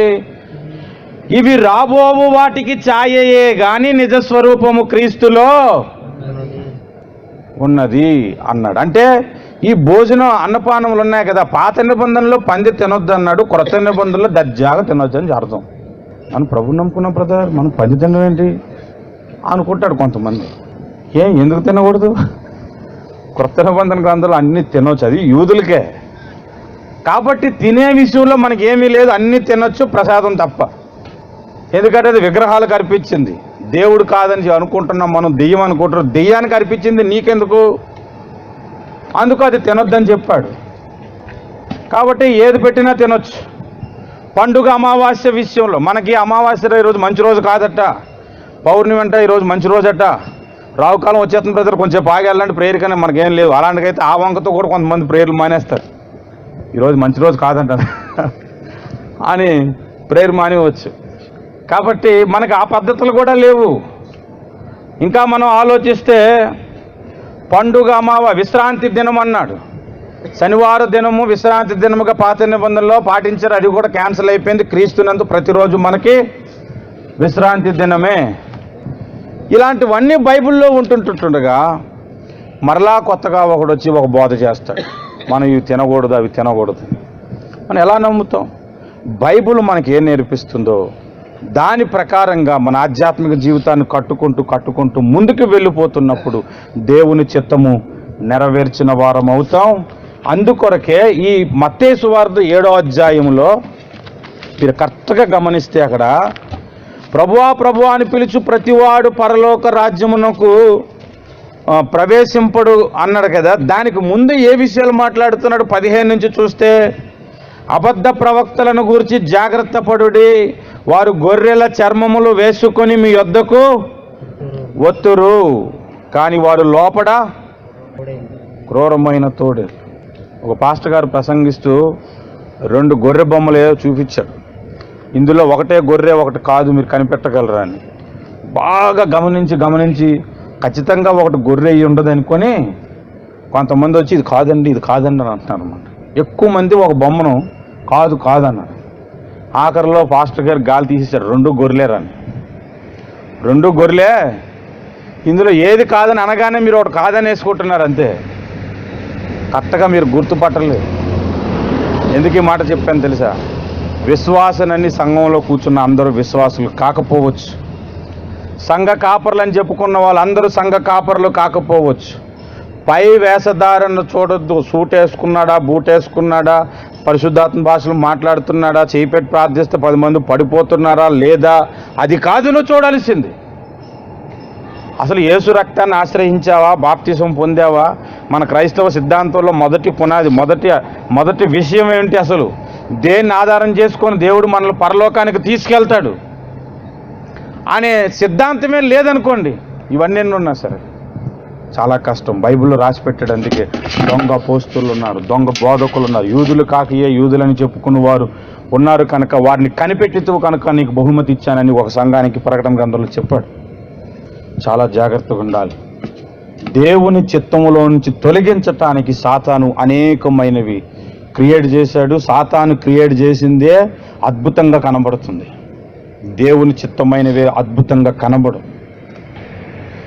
ఇవి రాబోవు వాటికి ఛాయయే గాని నిజస్వరూపము క్రీస్తులో ఉన్నది అన్నాడు. అంటే ఈ భోజనం అన్నపానములు ఉన్నాయి కదా, పాత నిబంధనలో పంది తినొద్దు అన్నాడు, కొత్త నిబంధనలో దర్జాగా తినొద్దు అని అర్థం. మనం ప్రభు నమ్ముకున్నాం బ్రదర్, మనం పంది తినడం ఏంటి అనుకుంటాడు కొంతమంది. ఎందుకు తినకూడదు? కొత్త నిబంధన గ్రంథాలు అన్నీ తినవచ్చు, అది యూదులకే. కాబట్టి తినే విషయంలో మనకి ఏమీ లేదు, అన్నీ తినొచ్చు ప్రసాదం తప్ప. ఎందుకంటే అది విగ్రహాలకు అర్పించింది, దేవుడు కాదని అనుకుంటున్నాం మనం, దెయ్యం అనుకుంటున్నాం. దెయ్యానికి అర్పించింది నీకెందుకు? అందుకు అది తినొద్దని చెప్పాడు. కాబట్టి ఏది పెట్టినా తినొచ్చు. పండుగ అమావాస్య విషయంలో మనకి అమావాస్య ఈరోజు మంచి రోజు కాదట, పౌర్ణమి అంట ఈరోజు మంచి రోజట, రావుకాలం వచ్చేస్తున్న ప్రజలు కొంచెం ఆగేళ్ళంటే ప్రేయర్ కానీ మనకేం లేవు. అలాంటికైతే ఆ వంకతో కూడా కొంతమంది ప్రేయర్లు మానేస్తారు. ఈరోజు మంచి రోజు కాదంట అని ప్రేయర్ మానేవచ్చు. కాబట్టి మనకు ఆ పద్ధతులు కూడా లేవు. ఇంకా మనం ఆలోచిస్తే పండుగ విశ్రాంతి దినం అన్నాడు. శనివారం దినము విశ్రాంతి దినముగా పాత నిబంధనలో పాటించారు, అది కూడా క్యాన్సిల్ అయిపోయింది. క్రీస్తునందు ప్రతిరోజు మనకి విశ్రాంతి దినమే. ఇలాంటివన్నీ బైబిల్లో ఉంటుంటుండగా మరలా కొత్తగా ఒకడు వచ్చి ఒక బోధ చేస్తాడు, మనం ఇవి తినకూడదు అవి తినకూడదు. మనం ఎలా నమ్ముతాం? బైబిల్ మనకి ఏం నేర్పిస్తుందో దాని ప్రకారంగా మన ఆధ్యాత్మిక జీవితాన్ని కట్టుకుంటూ ముందుకు వెళ్ళిపోతున్నప్పుడు దేవుని చిత్తము నెరవేర్చిన వారం అవుతాం. అందుకొరకే ఈ మత్తయి సువార్త 7వ అధ్యాయంలో మీరు కరెక్ట్గా గమనిస్తే అక్కడ ప్రభువా ప్రభువా అని పిలుచు ప్రతివాడు పరలోక రాజ్యమునకు ప్రవేశింపడు అన్నాడు కదా. దానికి ముందు ఏ విషయాలు మాట్లాడుతున్నాడు? 15 నుంచి చూస్తే, అబద్ధ ప్రవక్తలను గూర్చి జాగ్రత్త పడుడి, వారు గొర్రెల చర్మములు వేసుకొని మీ యొద్దకు వత్తురు, కానీ వారు లోపడ క్రూరమైన తోడే. ఒక పాస్టర్ గారు ప్రసంగిస్తూ 2 గొర్రె బొమ్మలు ఏదో చూపించాడు. ఇందులో ఒకటే గొర్రె ఒకటి కాదు, మీరు కనిపెట్టగలరా అని బాగా గమనించి ఖచ్చితంగా ఒకటి గొర్రె అయ్యి ఉండదు అనుకొని కొంతమంది వచ్చి ఇది కాదండి అని అంటున్నారు అన్నమాట. ఎక్కువ మంది ఒక బొమ్మను కాదన్నారు. ఆఖరిలో పాస్టర్ గారు గాలి తీసేశారు, 2 గొర్రెలేరని. 2 గొర్రెలే, ఇందులో ఏది కాదని అనగానే మీరు ఒకటి కాదని వేసుకుంటున్నారు అంతే. కరెక్ట్గా మీరు గుర్తుపట్టలేదు. ఎందుకు ఈ మాట చెప్పాను తెలుసా? విశ్వాసనని సంఘంలో కూర్చున్న అందరూ విశ్వాసులు కాకపోవచ్చు, సంఘ కాపర్లు అని చెప్పుకున్న వాళ్ళందరూ సంఘ కాపర్లు కాకపోవచ్చు. పై వేషధారణ చూడొద్దు. సూట్ వేసుకున్నాడా, బూట్ వేసుకున్నాడా, పరిశుద్ధాత్మ భాషలు మాట్లాడుతున్నాడా, చేయి పెట్టి ప్రార్థిస్తే 10 మంది పడిపోతున్నారా లేదా, అది కాదు నువ్వు చూడాల్సింది. అసలు యేసు రక్తాన్ని ఆశ్రయించావా, బాప్తిసం పొందావా? మన క్రైస్తవ సిద్ధాంతంలో మొదటి పునాది, మొదటి విషయం ఏంటి? అసలు దేన్ని ఆధారం చేసుకొని దేవుడు మనల్ని పరలోకానికి తీసుకెళ్తాడు అనే సిద్ధాంతమే లేదనుకోండి, ఇవన్నీ ఉన్నా సరే చాలా కష్టం. బైబిల్లో రాసి పెట్టాడు. అందుకే దొంగ పోస్తులు ఉన్నారు, దొంగ బోధకులు ఉన్నారు, యూదులు కాకయే యూదులని చెప్పుకున్న వారు ఉన్నారు కనుక వారిని కనిపెట్టితూ కనుక నీకు బహుమతి ఇచ్చానని ఒక సంఘానికి ప్రకటన గ్రంథంలో చెప్పాడు. చాలా జాగ్రత్తగా ఉండాలి. దేవుని చిత్తములో నుంచి తొలగించటానికి సాతాను అనేకమైనవి క్రియేట్ చేశాడు. సాతాను క్రియేట్ చేసిందే అద్భుతంగా కనబడుతుంది, దేవుని చిత్తమైనవే అద్భుతంగా కనబడు.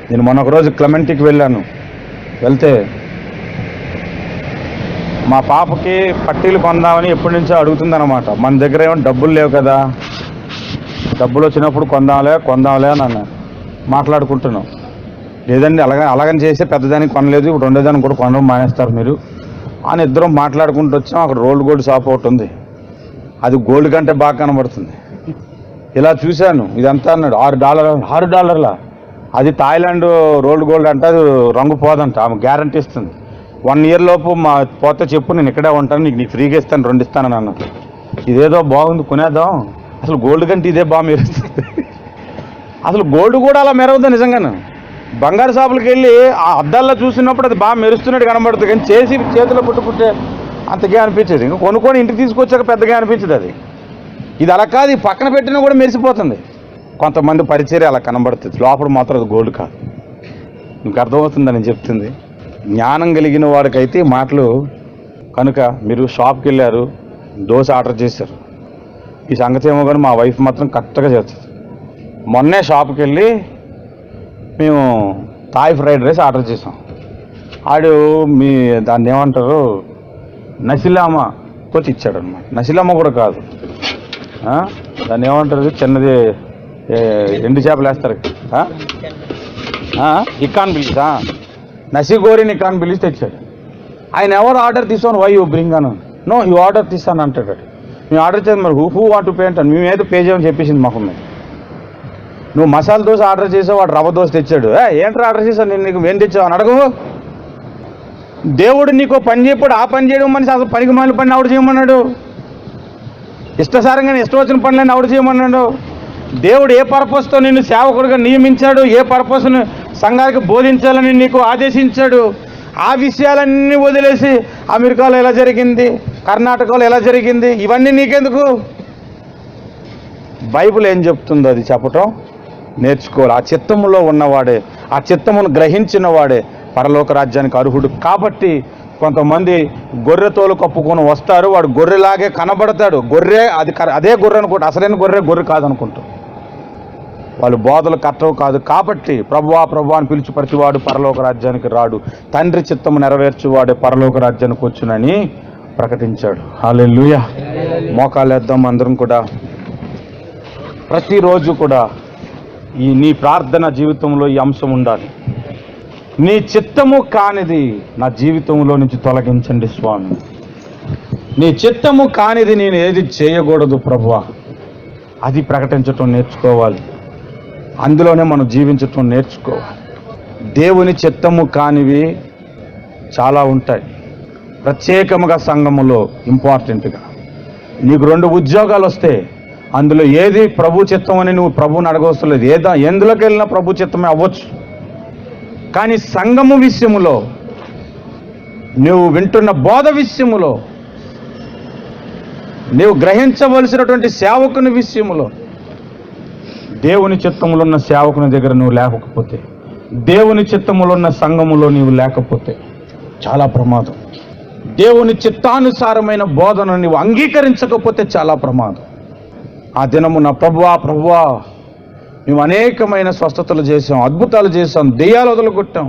నేను మొన్నొక రోజు క్లెమెంట్కి వెళ్తే మా పాపకి పట్టీలు కొందామని ఎప్పటి నుంచో అడుగుతుందన్నమాట. మన దగ్గర ఏమో డబ్బులు లేవు కదా, డబ్బులు వచ్చినప్పుడు కొందాంలే అని అన్న మాట్లాడుకుంటున్నాం. లేదండి అలాగని చేస్తే పెద్దదానికి కొనలేదు, ఇప్పుడు 2వ దానికి కూడా కొనడం మానేస్తారు మీరు అని ఇద్దరం మాట్లాడుకుంటూ వచ్చాం. అక్కడ రోల్డ్ గోల్డ్ షాప్ ఒకటి ఉంది, అది గోల్డ్ కంటే బాగా కనబడుతుంది. ఇలా చూశాను, ఇదంతా అన్నాడు $6. అది థాయిలాండ్ రోల్డ్ గోల్డ్ అంటే అది రంగు పోదంట, ఆమె గ్యారంటీ ఇస్తుంది. 1 year లోపు పోతే చెప్పు, నేను ఇక్కడే ఉంటాను, నీకు ఫ్రీగా ఇస్తాను, 2 ఇస్తానని అన్నది. ఇదేదో బాగుంది, కొనేద్దాం. అసలు గోల్డ్ కంటే ఇదే బాగా మెరుస్తుంది. అసలు గోల్డ్ కూడా అలా మెరవద్దు నిజంగానే. బంగారు షాపులకు వెళ్ళి ఆ అద్దాల్లో చూసినప్పుడు అది బాగా మెరుస్తున్నట్టు కనబడుతుంది, కానీ చేసి చేతిలో పుట్టుకుంటే అంతగా అనిపించేది. ఇంకా కొనుక్కొని ఇంటికి తీసుకొచ్చాక పెద్దగా అనిపించదు అది. ఇది అలా కాదు, ఈ పక్కన పెట్టినా కూడా మెరిసిపోతుంది. కొంతమంది పరిచర్య అలా కనబడుతుంది, లోపల మాత్రం అది గోల్డ్ కాదు. మీకు అర్థమవుతుందని చెప్తుంది. జ్ఞానం కలిగిన వాడికైతే మాటలు కనుక. మీరు షాప్కి వెళ్ళారు, దోశ ఆర్డర్ చేశారు, ఈ సంగతి ఏమో కానీ మా వైఫ్ మాత్రం కరెక్ట్గా చేస్తుంది. మొన్నే షాప్కి వెళ్ళి మేము థాయ్ ఫ్రైడ్ రైస్ ఆర్డర్ చేసాం. ఆడు దాన్ని ఏమంటారు, నసిలామతో ఇచ్చాడు అనమాట. నసిలామ కూడా కాదు, దాన్ని ఏమంటారు, చిన్నది ఎండు చేపలు వేస్తారు, ఇకాన్ బిలీస్, నసిగోరి నికాన్ బిలీస్ తెచ్చాడు. ఆయన ఎవరు ఆర్డర్ తీసాను, వై యూ బ్రింగ్ అను, నో యూ ఆర్డర్ తీస్తాను అంటాడు. మేము ఆర్డర్ చేద్దాం, మరి హూ వాంట్ టు పే అంటాను. మేమేదో పే చేయమని చెప్పేసింది మాకు. నువ్వు మసాలా దోశ ఆర్డర్ చేసావు, వాడు రవ్వ దోశ తెచ్చాడు. ఏంట్రా ఆర్డర్ చేసావు, నేను నీకు ఏం తెచ్చావు అని అడగవు. దేవుడు నీకు పని చేయప్పుడు ఆ పని చేయడం మనిషి అసలు పనికి మాలిన పని ఆవిడ చేయమన్నాడు. ఇష్టసారంగా ఇష్టం వచ్చిన పనులన్నీ ఆవిడ చేయమన్నాడు. దేవుడు ఏ పర్పస్తో నిన్ను సేవకుడిగా నియమించాడు, ఏ పర్పస్ను సంఘానికి బోధించాలని నీకు ఆదేశించాడు, ఆ విషయాలన్నీ వదిలేసి అమెరికాలో ఎలా జరిగింది, కర్ణాటకలో ఎలా జరిగింది, ఇవన్నీ నీకెందుకు? బైబిల్ ఏం చెప్తుందో అది చెప్పటం నేర్చుకోవాలి. ఆ చిత్తములో ఉన్నవాడే, ఆ చిత్తమును గ్రహించిన వాడే పరలోక రాజ్యానికి అర్హుడు. కాబట్టి కొంతమంది గొర్రె తోలు కప్పుకొని వస్తారు, వాడు గొర్రెలాగే కనబడతాడు. గొర్రె అదే గొర్రె అనుకుంటా, అసలైన గొర్రె కాదనుకుంటాం. వాళ్ళు బోధలు కట్టవు కాదు. కాబట్టి ప్రభువా ప్రభువా అని పిలిచి ప్రతివాడు పరలోక రాజ్యానికి రాడు, తండ్రి చిత్తము నెరవేర్చువాడే పరలోక రాజ్యానికి వచ్చునని ప్రకటించాడు. హల్లెలూయా. మోకాలేద్దాం అందరం కూడా. ప్రతిరోజు కూడా నీ ప్రార్థన జీవితంలో ఈ అంశం ఉండాలి. నీ చిత్తము కానిది నా జీవితంలో నుంచి తొలగించండి స్వామి. నీ చిత్తము కానిది నేను ఏది చేయకూడదు ప్రభువా, అది ప్రకటించటం నేర్చుకోవాలి. అందులోనే మనం జీవించటం నేర్చుకోవాలి. దేవుని చిత్తము కానివి చాలా ఉంటాయి. ప్రత్యేకముగా సంఘములో ఇంపార్టెంట్గా నీకు 2 ఉద్యోగాలు వస్తే అందులో ఏది ప్రభు చిత్తం అని నువ్వు ప్రభువుని అడగవసరం లేదు. ఎందులోకి వెళ్ళినా ప్రభు చిత్తమే అవ్వచ్చు. కానీ సంఘము విషయములో, నువ్వు వింటున్న బోధ విషయములో, నీవు గ్రహించవలసినటువంటి సేవకుని విషయములో, దేవుని చిత్తములో ఉన్న సేవకుని దగ్గర నువ్వు లేకపోతే, దేవుని చిత్తములో ఉన్న సంఘములో నీవు లేకపోతే చాలా ప్రమాదం. దేవుని చిత్తానుసారమైన బోధన నీవు అంగీకరించకపోతే చాలా ప్రమాదం. ఆ దినమున ప్రభువా మేము అనేకమైన స్వస్థతలు చేసాం, అద్భుతాలు చేసాం, దెయ్యాలు వదలగొట్టాం,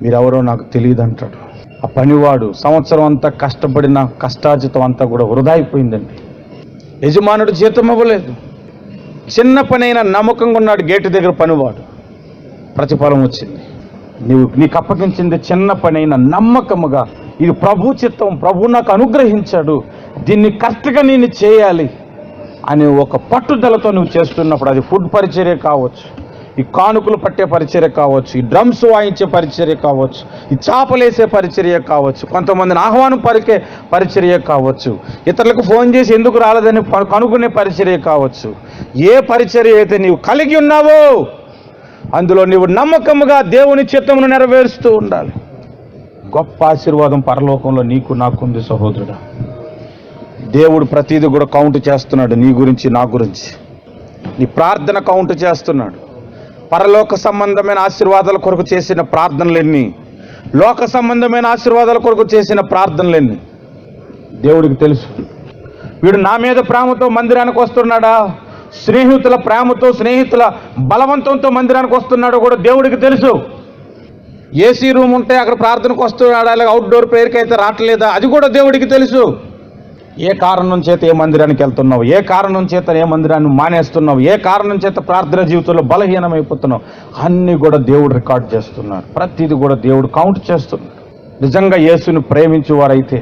మీరెవరో నాకు తెలియదు అంటాడు. ఆ పనివాడు సంవత్సరం అంతా కష్టపడిన కష్టార్జితం అంతా కూడా వృధా అయిపోయిందండి. యజమానుడు జీతం ఇవ్వలేదు. చిన్న పనైనా నమ్మకంగా ఉన్నాడు గేటు దగ్గర పనివాడు, ప్రతిఫలం వచ్చింది. నీకు అప్పగించింది చిన్న పనైనా నమ్మకముగా, ఇది ప్రభు చిత్తం, ప్రభు నాకు అనుగ్రహించాడు, దీన్ని కరెక్ట్గా నేను చేయాలి అని ఒక పట్టుదలతో నువ్వు చేస్తున్నప్పుడు, అది ఫుడ్ పరిచర్య కావచ్చు, ఈ కానుకలు పట్టే పరిచర్య కావచ్చు, ఈ డ్రమ్స్ వాయించే పరిచర్య కావచ్చు, ఈ చాపలేసే పరిచర్య కావచ్చు, కొంతమందిని ఆహ్వానం పలికే పరిచర్య కావచ్చు, ఇతరులకు ఫోన్ చేసి ఎందుకు రాలేదని కనుక్కునే పరిచర్య కావచ్చు, ఏ పరిచర్య అయితే నీవు కలిగి ఉన్నావో అందులో నీవు నమ్మకముగా దేవుని చిత్తమును నెరవేరుస్తూ ఉండాలి. గొప్ప ఆశీర్వాదం పరలోకంలో నీకు నాకుంది సహోదరుడా. దేవుడు ప్రతిదీ కూడా కౌంట్ చేస్తున్నాడు. నీ గురించి, నా గురించి, నీ ప్రార్థన కౌంట్ చేస్తున్నాడు. పరలోక సంబంధమైన ఆశీర్వాదాల కొరకు చేసిన ప్రార్థనలెన్ని, లోక సంబంధమైన ఆశీర్వాదాల కొరకు చేసిన ప్రార్థనలెన్ని దేవుడికి తెలుసు. వీడు నా మీద ప్రేమతో మందిరానికి వస్తున్నాడా, స్నేహితుల ప్రేమతో, స్నేహితుల బలవంతంతో మందిరానికి వస్తున్నాడో కూడా దేవుడికి తెలుసు. ఏసీ రూమ్ ఉంటే అక్కడ ప్రార్థనకు వస్తున్నాడా, అలాగే అవుట్డోర్ ప్రేయర్కి అయితే రావట్లేదా, అది కూడా దేవుడికి తెలుసు. ఏ కారణం చేత ఏ మందిరానికి వెళ్తున్నావు, ఏ కారణం చేత ఏ మందిరాన్ని మానేస్తున్నావు, ఏ కారణం చేత ప్రార్థన జీవితంలో బలహీనమైపోతున్నావు, అన్నీ కూడా దేవుడు రికార్డ్ చేస్తున్నాడు. ప్రతిదీ కూడా దేవుడు కౌంట్ చేస్తున్నాడు. నిజంగా యేసుని ప్రేమించే వారైతే,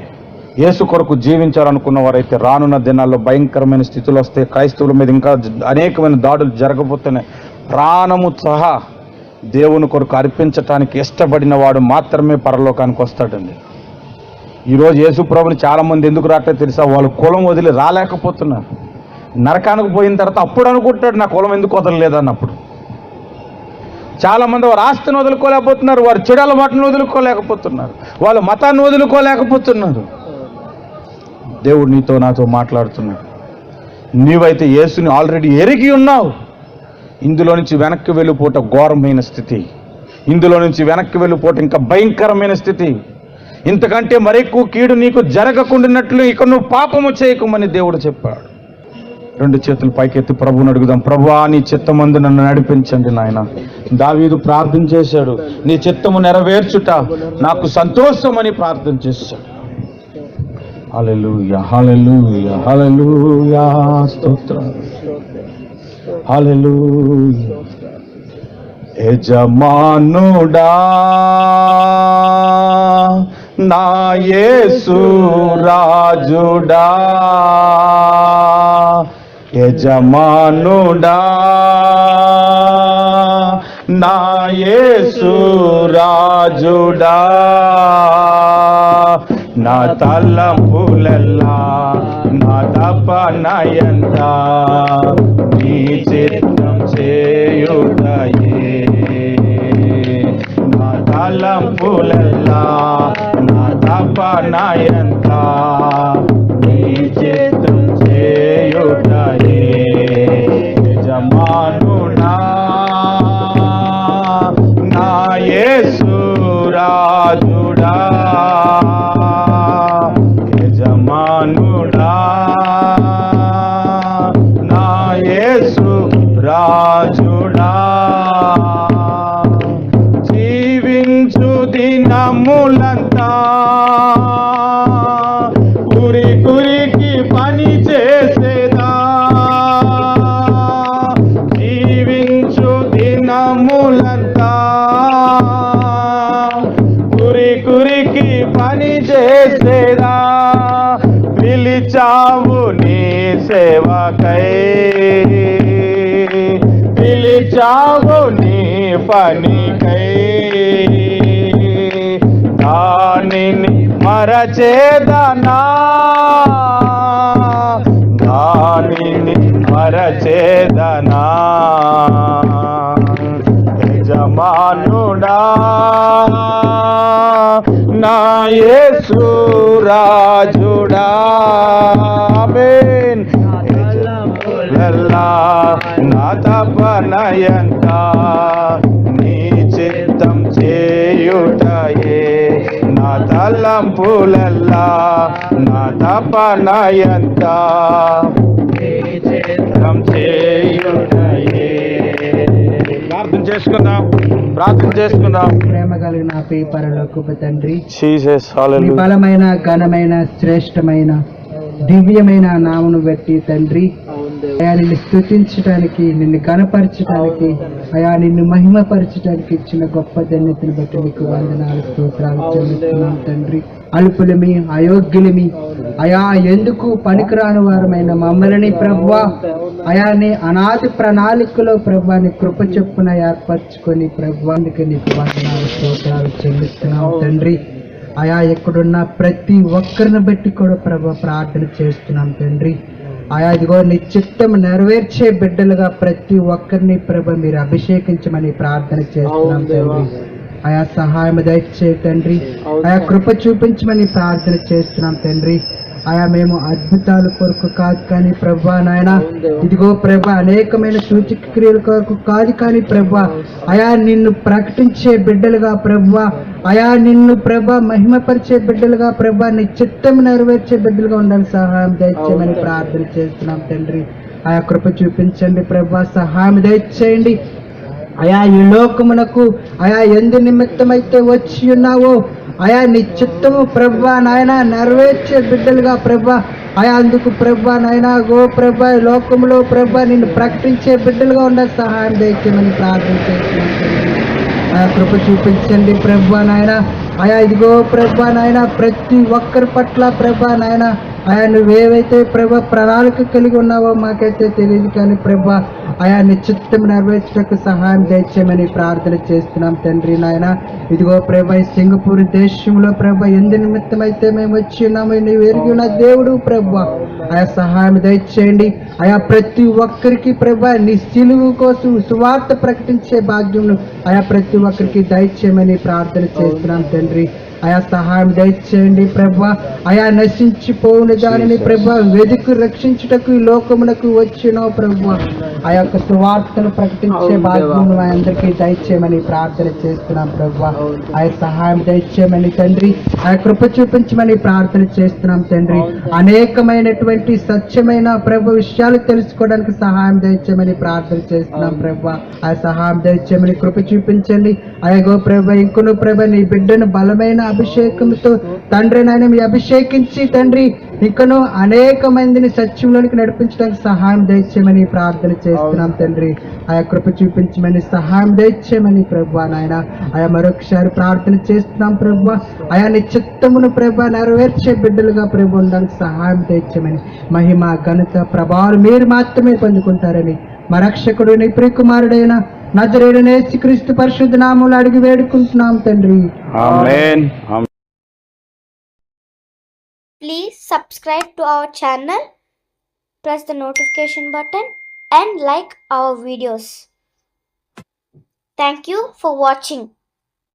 యేసు కొరకు జీవించాలనుకున్న వారైతే రానున్న దినాల్లో భయంకరమైన స్థితులు వస్తే, క్రైస్తవుల మీద ఇంకా అనేకమైన దాడులు జరగబోతున్నాయి. ప్రాణము సహా దేవుని కొరకు అర్పించటానికి ఇష్టపడిన వాడు మాత్రమే పరలోకానికి వస్తాడండి. ఈరోజు యేసు ప్రభుని చాలామంది ఎందుకు రావట్లేదు తెలుసా? వాళ్ళు కులం వదిలి రాలేకపోతున్నారు. నరకానికి పోయిన తర్వాత అప్పుడు అనుకుంటాడు నా కులం ఎందుకు వదలలేదన్నప్పుడు. చాలామంది వారు ఆస్తిని వదులుకోలేకపోతున్నారు, వారు చెడు అలవాటును వదులుకోలేకపోతున్నారు, వాళ్ళ మతాన్ని వదులుకోలేకపోతున్నారు. దేవుడు నీతో నాతో మాట్లాడుతున్నాడు. నీవైతే యేసుని ఆల్రెడీ ఎరిగి ఉన్నావు. ఇందులో నుంచి వెనక్కి వెళ్ళిపోవటం ఘోరమైన స్థితి, ఇందులో నుంచి వెనక్కి వెళ్ళిపోవటం ఇంకా భయంకరమైన స్థితి. ఇంతకంటే మరెక్కువ కీడు నీకు జరగకుండానట్లు ఇక నువ్వు పాపము చేయకమని దేవుడు చెప్పాడు. 2 చేతులు పైకెత్తి ప్రభువుని అడుగుదాం. ప్రభువా, నీ చిత్తమందు నన్ను నడిపించండి నాయన. దావీదు ప్రార్థన చేశాడు, నీ చిత్తము నెరవేర్చుట నాకు సంతోషమని ప్రార్థన చేశాడు. హల్లెలూయా, హల్లెలూయా, హల్లెలూయా, స్తోత్రం, హల్లెలూయా. యజమానుడా నా యేసు రాజుడా, యజమానుడా నా యేసు రాజుడా, నా తలంపులెల్లా నా తపనయంత నీ చిత్తం చేయుటయే, నా తలంపులెల్లా నా తపనయంత నీ చిత్తం చేయుటయే. యజమానుడా నా యేసు రాజుడా, యజమానుడా నా యేసు రాజుడా. జీవించు దినములంతా కురికి పని చేసేదా, జీవించు దినములంతా కురికి పని చేసేదా. పిలిచావు నీ సేవకై, పిలిచావు పిలిచావు నీ పనికై, దానిని మరచేదనా, దానిని మరచేదనా. యజమానుడా నా యేసు రాజుడా, ఆమేన్. నా తపనయంత నీ చిత్తం చేయుటయే, నా తలంపులెల్లా నా తపనయంత నీ చిత్తం చేయుటయే. ప్రార్థన చేసుకుందాం. ప్రేమ కలిగిన పరలోకపు తండ్రి, జీసస్ హల్లెలూయా. బలమైన ఘనమైన శ్రేష్టమైన దివ్యమైన నామను బట్టి తండ్రి, అయా నిన్ను స్తుతించడానికి, నిన్ను గణపరచడానికి, అయా నిన్ను మహిమపరచడానికి ఇచ్చిన గొప్ప ధన్యతను బట్టి నీకు వందనాలు స్తోత్రాలు చెల్లిస్తున్నాం తండ్రి. అల్పులమి అయోగ్యులమి అయా ఎందుకు పనికిరాని వారమైన మమ్మల్ని ప్రభువా, అయా నీ అనాది ప్రణాళికలో ప్రభువా నీ కృప చొప్పున ఏర్పరచుకొని ప్రభువా నీకు వందనాలు స్తోత్రాలు చెల్లిస్తున్నాం తండ్రి. అయా ఎక్కడున్న ప్రతి ఒక్కరిని బట్టి కూడా ప్రభు ప్రార్థన చేస్తున్నాం తండ్రి. అయా ఇదిగో నీ చిత్తం నెరవేర్చే బిడ్డలుగా ప్రతి ఒక్కరిని ప్రభు మీరు అభిషేకించమని ప్రార్థన చేస్తున్నాం తండ్రి. ఆయా సహాయం దయచే తండ్రి, ఆయా కృప చూపించమని ప్రార్థన చేస్తున్నాం తండ్రి. ఆయా మేము అద్భుతాల కొరకు కాదు కానీ ప్రభా నాయన, ఇదిగో ప్రభా అనేకమైన సూచక క్రియల కొరకు కాదు కానీ ప్రభా, అయా నిన్ను ప్రకటించే బిడ్డలుగా ప్రభా, అయా నిన్ను ప్రభా మహిమపరిచే బిడ్డలుగా ప్రభా నీ చిత్తం నెరవేర్చే బిడ్డలుగా ఉండాలి. సహాయం దయచేయమని ప్రార్థన చేస్తున్నాం తండ్రి. ఆయా కృప చూపించండి ప్రభా, సహాయం దయచేయండి. అయా ఈ లోకమునకు అయా ఎందు నిమిత్తమైతే వచ్చి ఉన్నావో అయా నీ చిత్తము ప్రభా నాయన నెరవేర్చే బిడ్డలుగా ప్రభా, అయా అందుకు ప్రభా నాయన గో ప్రభా లోకములో ప్రభా నిన్ను ప్రకటించే బిడ్డలుగా ఉండే సహాయం దయచేయమని ప్రార్థన చేస్తున్నాం. ఆయా కృప చూపించండి ప్రభా నాయన. అయా ఇదిగో ప్రభా నాయన ప్రతి ఒక్కరి పట్ల ప్రభా నాయన, అయా నువ్వేవైతే ప్రభా ప్రణాళిక కలిగి ఉన్నావో మాకైతే తెలియదు కానీ ప్రభా, అయా నీ చిత్తం నెరవేర్చడానికి సహాయం దయచేయమని ప్రార్థన చేస్తున్నాం తండ్రి నాయన. ఇదిగో ప్రభా ఈ సింగపూర్ దేశంలో ప్రభా ఎందు నిమిత్తం అయితే మేము వచ్చి ఉన్నాము నీవు ఎరిగి ఉన్న దేవుడు ప్రభా, ఆయా సహాయం దయచేయండి. ఆయా ప్రతి ఒక్కరికి ప్రభా నీ సిలువు కోసం సువార్త ప్రకటించే భాగ్యం ఆయా ప్రతి ఒక్కరికి దయచేయమని ప్రార్థన చేస్తున్నాం తండ్రి. ఆయా సహాయం దయచేయండి ప్రభా. ఆయా నశించిపోవుని దానిని ప్రభా వెదుకు రక్షించుటకు ఈ లోకమునకు వచ్చినావు ప్రభా, ఆ యొక్క సువార్తను ప్రకటించే భాగ్యం అందరికీ దయచేయమని ప్రార్థన చేస్తున్నాం ప్రభా. ఆయా సహాయం దయచేయమని తండ్రి, ఆ కృప చూపించమని ప్రార్థన చేస్తున్నాం తండ్రి. అనేకమైనటువంటి సత్యమైన ప్రభు విషయాలు తెలుసుకోవడానికి సహాయం దయచేయమని ప్రార్థన చేస్తున్నాం ప్రభా. ఆ సహాయం దయచేయమని కృప చూపించండి. అయ్యగో ప్రభ ఇంకొను ప్రభ నీ బిడ్డను బలమైన అభిషేకంతో తండ్రి నాయన మీ అభిషేకించి తండ్రి ఇంకను అనేక మందిని సత్యంలోనికి నడిపించడానికి సహాయం దయచేయమని ప్రార్థన చేస్తున్నాం తండ్రి. ఆయా కృప చూపించమని సహాయం దయచేయమని ప్రభా నాయన. ఆయా మరొకసారి ప్రార్థన చేస్తున్నాం ప్రభా. ఆయా నీ చిత్తమును ప్రభా నెరవేర్చే బిడ్డలుగా ప్రభు ఉండడానికి సహాయం దయచేయమని, మహిమ ఘనత ప్రభావాలు మీరు మాత్రమే పొందుకుంటారని మా రక్షకుడు నీ ప్రియకుమారుడైన నజరేయుడైన యేసుక్రీస్తు పరిశుద్ధ నామములో అడిగి వేడుకుంటున్నాం తండ్రి. ఆమేన్. Please subscribe to our channel, press the notification button and like our videos. Thank you for watching.